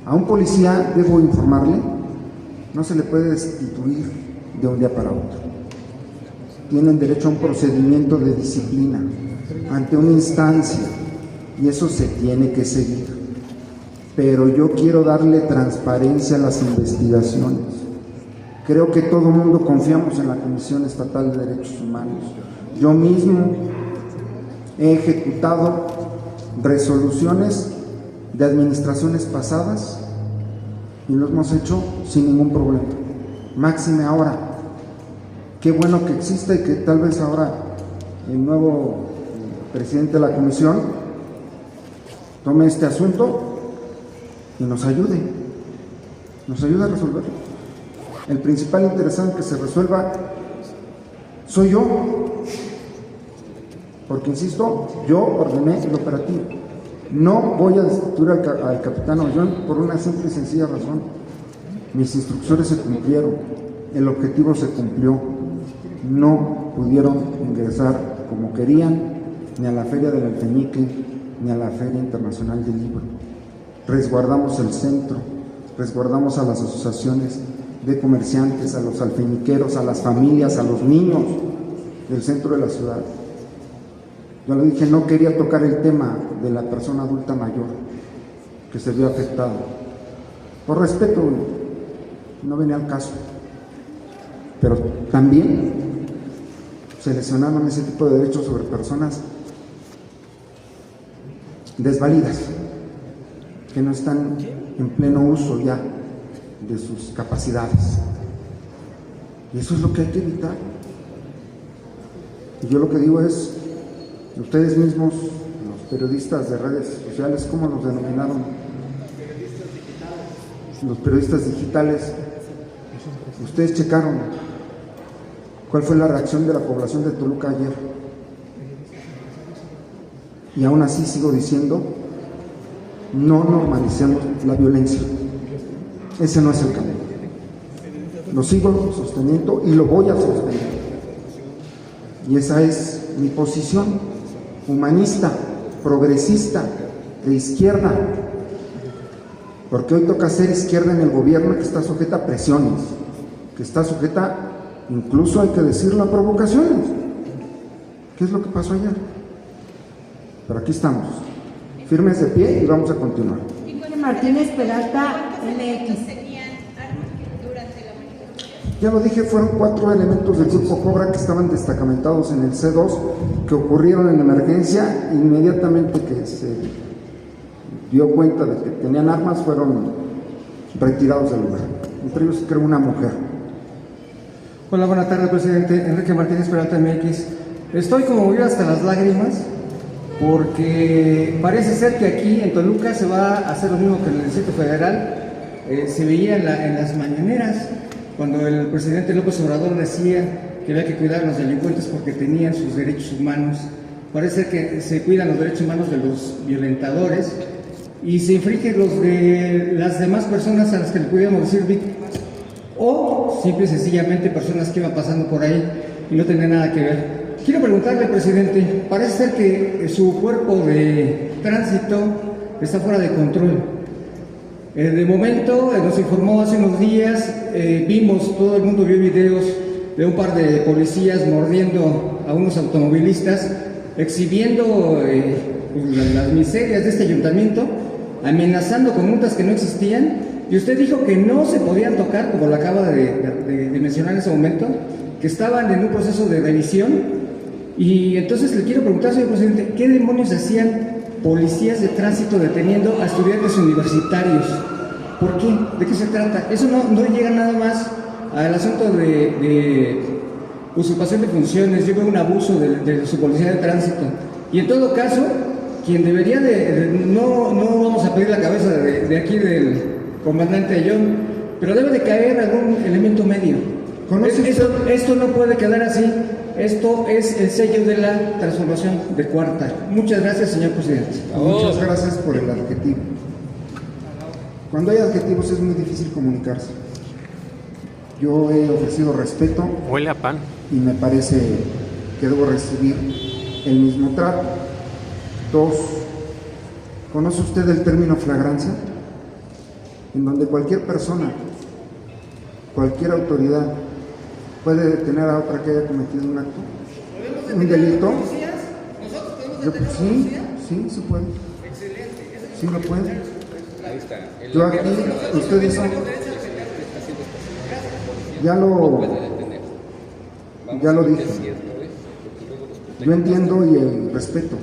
A un policía, debo informarle, no se le puede destituir de un día para otro. Tienen derecho a un procedimiento de disciplina ante una instancia y eso se tiene que seguir. Pero yo quiero darle transparencia a las investigaciones. Creo que todo el mundo confiamos en la Comisión Estatal de Derechos Humanos. Yo mismo he ejecutado resoluciones de administraciones pasadas y lo hemos hecho sin ningún problema. Máxime ahora. Qué bueno que exista y que tal vez ahora el nuevo presidente de la comisión tome este asunto y nos ayude a resolverlo. El principal interesado en que se resuelva soy yo, porque insisto, yo ordené el operativo. No voy a destituir al capitán Ollón por una simple y sencilla razón. Mis instrucciones se cumplieron, el objetivo se cumplió. No pudieron ingresar como querían ni a la Feria del Alfeñique ni a la Feria Internacional del Libro. Resguardamos el centro, resguardamos a las asociaciones de comerciantes, a los alfeñiqueros, a las familias, a los niños del centro de la ciudad. Yo le dije, no quería tocar el tema de la persona adulta mayor que se vio afectado. Por respeto, no venía al caso. Pero también se lesionaron ese tipo de derechos sobre personas desvalidas, que no están en pleno uso ya de sus capacidades. Y eso es lo que hay que evitar. Y yo lo que digo es, ustedes mismos, los periodistas de redes sociales, ¿cómo los denominaron? Los periodistas digitales. Ustedes checaron cuál fue la reacción de la población de Toluca ayer. Y aún así sigo diciendo, no normalicemos la violencia. Ese no es el camino. Lo sigo sosteniendo y lo voy a sostener. Y esa es mi posición humanista, progresista, de izquierda. Porque hoy toca ser izquierda en el gobierno que está sujeta a presiones, que está sujeta, incluso hay que decirlo, a provocaciones. ¿Qué es lo que pasó ayer? Pero aquí estamos, firmes de pie y vamos a continuar. Martínez Peralta, MX. Ya lo dije, fueron 4 elementos del Grupo Cobra que estaban destacamentados en el C2, que ocurrieron en emergencia. Inmediatamente que se dio cuenta de que tenían armas, fueron retirados del lugar. Entre ellos, creo, una mujer. Hola, buenas tardes, presidente. Enrique Martínez Peralta, MX. Estoy conmovido hasta las lágrimas porque parece ser que aquí en Toluca se va a hacer lo mismo que en el Distrito Federal. Se veía en las mañaneras cuando el presidente López Obrador decía que había que cuidar a los delincuentes porque tenían sus derechos humanos. Parece que se cuidan los derechos humanos de los violentadores y se infringen los de las demás personas a las que le pudiéramos decir víctimas, o simple y sencillamente personas que iban pasando por ahí y no tenían nada que ver. Quiero preguntarle, presidente, parece ser que su cuerpo de tránsito está fuera de control. De momento, nos informó hace unos días, vimos, todo el mundo vio videos de un par de policías mordiendo a unos automovilistas, exhibiendo las miserias de este ayuntamiento, amenazando con multas que no existían, y usted dijo que no se podían tocar, como lo acaba de mencionar en ese momento, que estaban en un proceso de revisión Y entonces le quiero preguntar, señor presidente, ¿qué demonios hacían policías de tránsito deteniendo a estudiantes universitarios? ¿Por qué? ¿De qué se trata? Eso no llega nada más al asunto de usurpación de funciones. Yo veo un abuso de su policía de tránsito. Y en todo caso, quien debería no vamos a pedir la cabeza de aquí del comandante Ayllón, pero debe de caer algún elemento medio. Esto no puede quedar así. Esto es el sello de la transformación de Cuarta. Muchas gracias, señor presidente. Muchas gracias por el adjetivo. Cuando hay adjetivos es muy difícil comunicarse. Yo he ofrecido respeto. Huele a pan. Y me parece que debo recibir el mismo trato. 2. ¿Conoce usted el término flagrancia? En donde cualquier persona, cualquier autoridad puede detener a otra que haya cometido un acto, un delito. Sí, se puede. Sí lo puede. Yo aquí, ustedes son, ya lo dije. Yo entiendo y respeto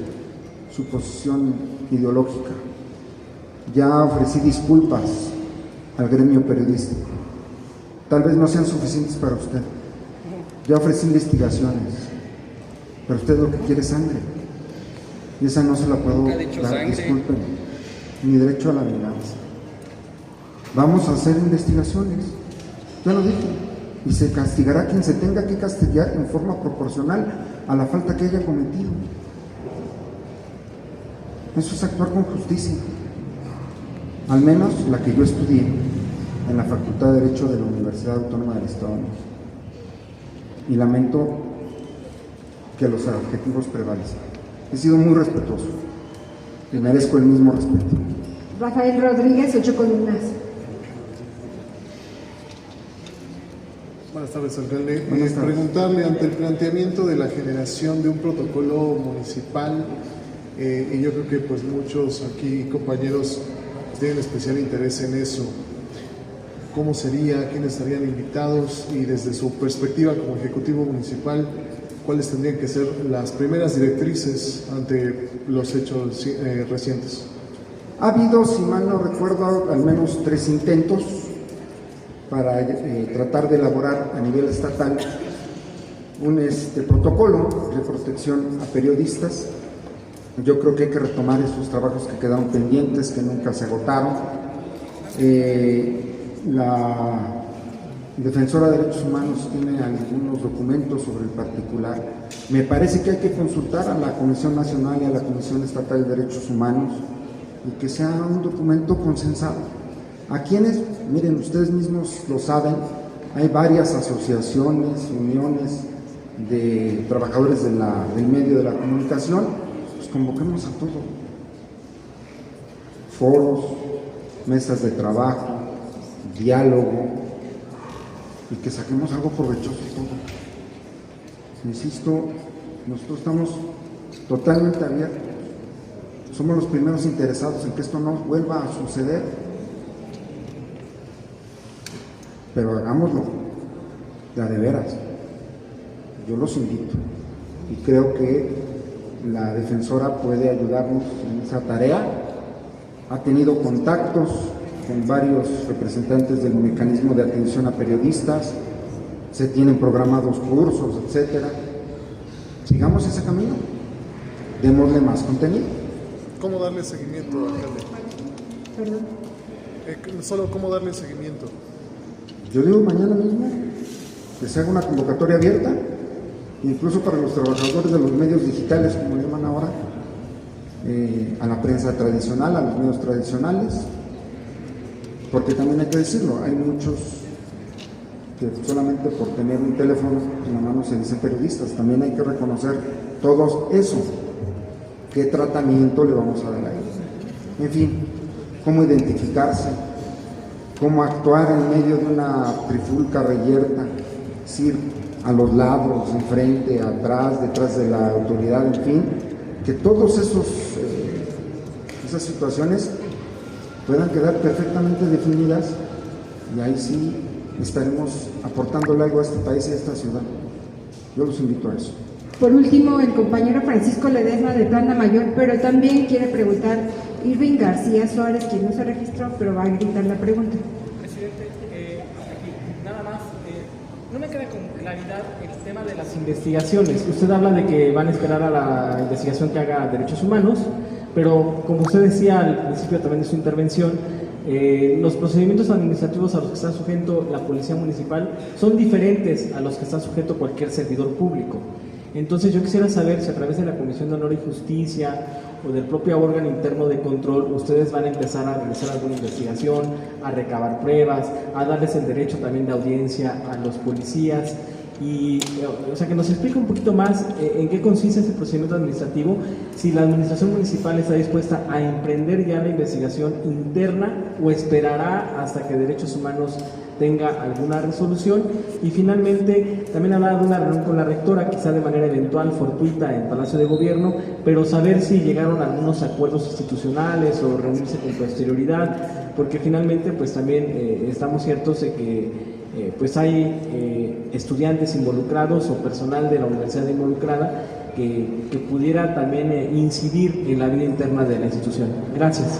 su posición ideológica. Ya ofrecí disculpas al gremio periodístico. Tal vez no sean suficientes para usted. Ya ofrecí investigaciones, pero usted lo que quiere es sangre. Y esa no se la puedo dar, disculpen. Mi derecho a la venganza. Vamos a hacer investigaciones. Ya lo dije. Y se castigará a quien se tenga que castigar en forma proporcional a la falta que haya cometido. Eso es actuar con justicia. Al menos la que yo estudié en la Facultad de Derecho de la Universidad Autónoma del Estado de México. Y lamento que los adjetivos prevalezcan. He sido muy respetuoso y merezco el mismo respeto. Rafael Rodríguez, 8 columnas. Buenas tardes, alcalde. Buenas tardes. Preguntarle, ante el planteamiento de la generación de un protocolo municipal, y yo creo que pues muchos aquí compañeros tienen especial interés en eso, ¿cómo sería? ¿Quiénes estarían invitados? Y desde su perspectiva como ejecutivo municipal, ¿cuáles tendrían que ser las primeras directrices ante los hechos recientes? Ha habido, si mal no recuerdo, al menos 3 intentos para tratar de elaborar a nivel estatal un protocolo de protección a periodistas. Yo creo que hay que retomar esos trabajos que quedaron pendientes, que nunca se agotaron. La Defensora de Derechos Humanos tiene algunos documentos sobre el particular. Me parece que hay que consultar a la Comisión Nacional y a la Comisión Estatal de Derechos Humanos y que sea un documento consensado. A quienes, miren, ustedes mismos lo saben, hay varias asociaciones, uniones de trabajadores del medio de la comunicación, pues convoquemos a todo. Foros, mesas de trabajo, diálogo, y que saquemos algo provechoso todo. Insisto, nosotros estamos totalmente abiertos. Somos los primeros interesados en que esto no vuelva a suceder. Pero hagámoslo, de veras. Yo los invito y creo que la defensora puede ayudarnos en esa tarea. Ha tenido contactos con varios representantes del mecanismo de atención a periodistas, se tienen programados cursos, etcétera. Sigamos ese camino, démosle más contenido. ¿Cómo darle seguimiento, alcalde? Perdón. Solo cómo darle seguimiento. Yo digo mañana mismo que se haga una convocatoria abierta, incluso para los trabajadores de los medios digitales, como llaman ahora, a la prensa tradicional, a los medios tradicionales, porque también hay que decirlo, hay muchos que solamente por tener un teléfono en la mano se dicen periodistas. También hay que reconocer todo eso. ¿Qué tratamiento le vamos a dar a ellos? En fin, cómo identificarse, cómo actuar en medio de una trifulca reyerta, es decir, a los lados, enfrente, atrás, detrás de la autoridad, en fin, que todos esas situaciones puedan quedar perfectamente definidas y ahí sí estaremos aportándole algo a este país y a esta ciudad. Yo los invito a eso. Por último, el compañero Francisco Ledesma de Plana Mayor, pero también quiere preguntar Irving García Suárez, quien no se registró, pero va a gritar la pregunta. Presidente, nada más, no me queda con claridad el tema de las investigaciones. Usted habla de que van a esperar a la investigación que haga Derechos Humanos, pero como usted decía al principio también de su intervención, los procedimientos administrativos a los que está sujeto la Policía Municipal son diferentes a los que está sujeto cualquier servidor público. Entonces yo quisiera saber si a través de la Comisión de Honor y Justicia o del propio órgano interno de control ustedes van a empezar a realizar alguna investigación, a recabar pruebas, a darles el derecho también de audiencia a los policías y, o sea, que nos explique un poquito más en qué consiste este procedimiento administrativo, si la administración municipal está dispuesta a emprender ya la investigación interna o esperará hasta que Derechos Humanos tenga alguna resolución. Y finalmente también hablaba de una reunión con la rectora, quizá de manera eventual, fortuita en Palacio de Gobierno, pero saber si llegaron a algunos acuerdos institucionales o reunirse con posterioridad, porque finalmente pues también estamos ciertos de que pues hay estudiantes involucrados o personal de la universidad involucrada que pudiera también incidir en la vida interna de la institución. Gracias.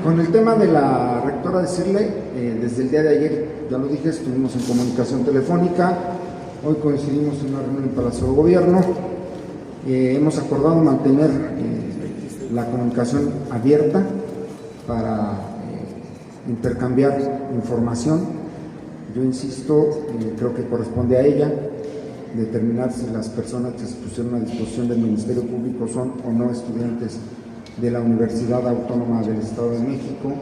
Con el tema de la rectora, decirle, desde el día de ayer, ya lo dije, estuvimos en comunicación telefónica, hoy coincidimos en una reunión en Palacio de Gobierno, hemos acordado mantener la comunicación abierta para intercambiar información. Yo insisto, creo que corresponde a ella determinar si las personas que se pusieron a disposición del Ministerio Público son o no estudiantes de la Universidad Autónoma del Estado de México.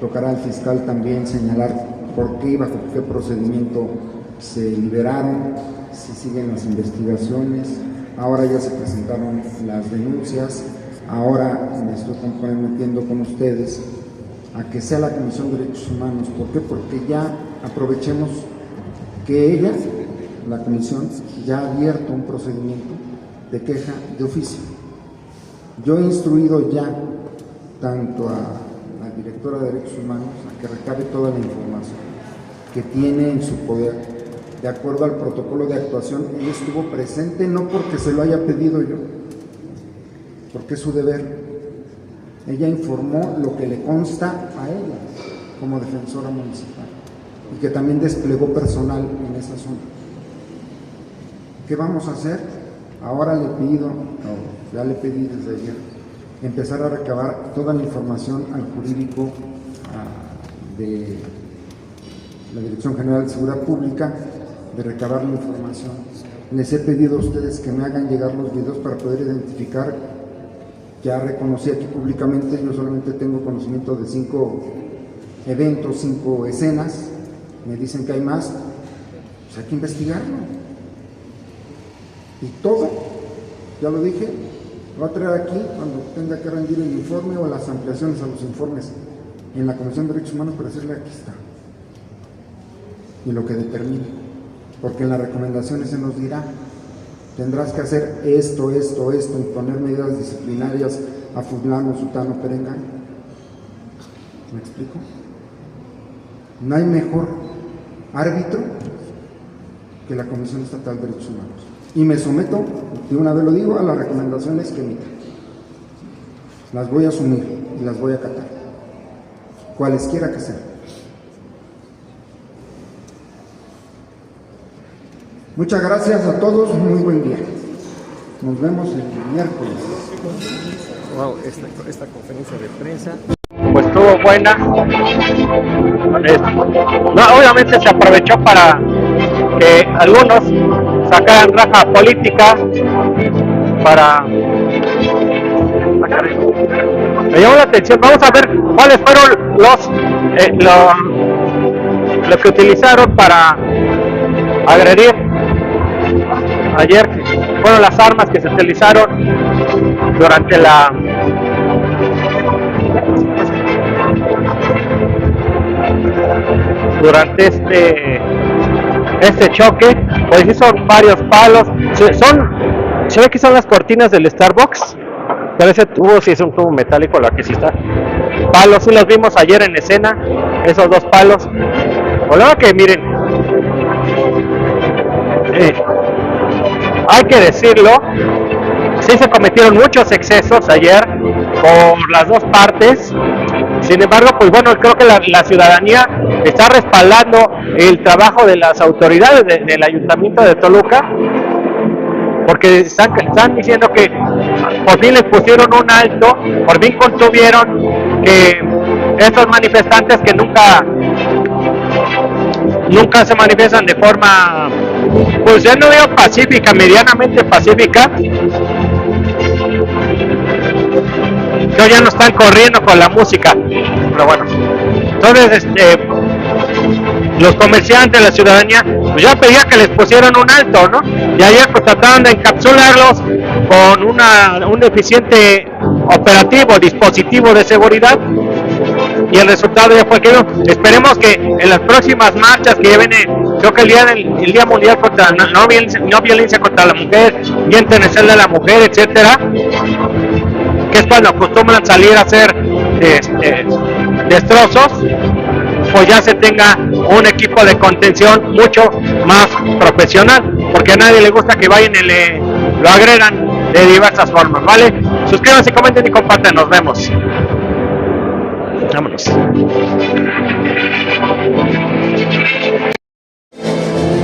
Tocará al fiscal también señalar por qué y bajo qué procedimiento se liberaron, si siguen las investigaciones. Ahora ya se presentaron las denuncias, ahora me estoy comprometiendo con ustedes a que sea la Comisión de Derechos Humanos. ¿Por qué? Porque ya aprovechemos que ella, la Comisión, ya ha abierto un procedimiento de queja de oficio. Yo he instruido ya tanto a la directora de Derechos Humanos a que recabe toda la información que tiene en su poder, de acuerdo al protocolo de actuación. Ella estuvo presente no porque se lo haya pedido yo, porque es su deber. Ella informó lo que le consta a ella como defensora municipal y que también desplegó personal en esa zona. ¿Qué vamos a hacer? Ahora le pido, ya le pedí desde ayer, empezar a recabar toda la información al jurídico de la Dirección General de Seguridad Pública, de recabar la información. Les he pedido a ustedes que me hagan llegar los videos para poder identificar. Ya reconocí aquí públicamente, yo solamente tengo conocimiento de 5 eventos, 5 escenas, me dicen que hay más, pues hay que investigarlo. Y todo, ya lo dije, lo va a traer aquí cuando tenga que rendir el informe o las ampliaciones a los informes en la Comisión de Derechos Humanos para decirle aquí está. Y lo que determine, porque en las recomendaciones se nos dirá, tendrás que hacer esto, imponer medidas disciplinarias a fulano, sutano, perengano. ¿Me explico? No hay mejor árbitro que la Comisión Estatal de Derechos Humanos. Y me someto, de una vez lo digo, a las recomendaciones que emita. Las voy a asumir y las voy a acatar, cualesquiera que sean. Muchas gracias a todos, muy buen día. Nos vemos el miércoles. Wow, esta conferencia de prensa. Pues estuvo buena. No, obviamente se aprovechó para que algunos sacaran raja política para... Me llamó la atención. Vamos a ver cuáles fueron los que utilizaron para agredir ayer. Fueron las armas que se utilizaron durante este choque. Pues sí, son varios palos. Se ve que son las cortinas del Starbucks, pero ese tubo sí es un tubo metálico, la que sí está. Palos, sí los vimos ayer en escena, esos 2 palos. O luego que miren, hay que decirlo, sí se cometieron muchos excesos ayer por las dos partes. Sin embargo, pues bueno, creo que la ciudadanía está respaldando el trabajo de las autoridades del Ayuntamiento de Toluca, porque están diciendo que por fin les pusieron un alto, por fin contuvieron que estos manifestantes que nunca se manifiestan de forma, pues ya no digo pacífica, medianamente pacífica, que hoy ya no están corriendo con la música, pero bueno, entonces los comerciantes, la ciudadanía, pues ya pedía que les pusieran un alto, ¿no? Y ayer pues trataron de encapsularlos con un eficiente operativo, dispositivo de seguridad, y el resultado ya fue que esperemos que en las próximas marchas que ya viene, creo que el día mundial contra no violencia contra la mujer, Día Internacional de la Mujer, etcétera, que es cuando acostumbran salir a hacer destrozos, pues ya se tenga un equipo de contención mucho más profesional, porque a nadie le gusta que vayan y lo agredan de diversas formas, ¿vale? Suscríbanse, comenten y compartan, nos vemos. Vámonos.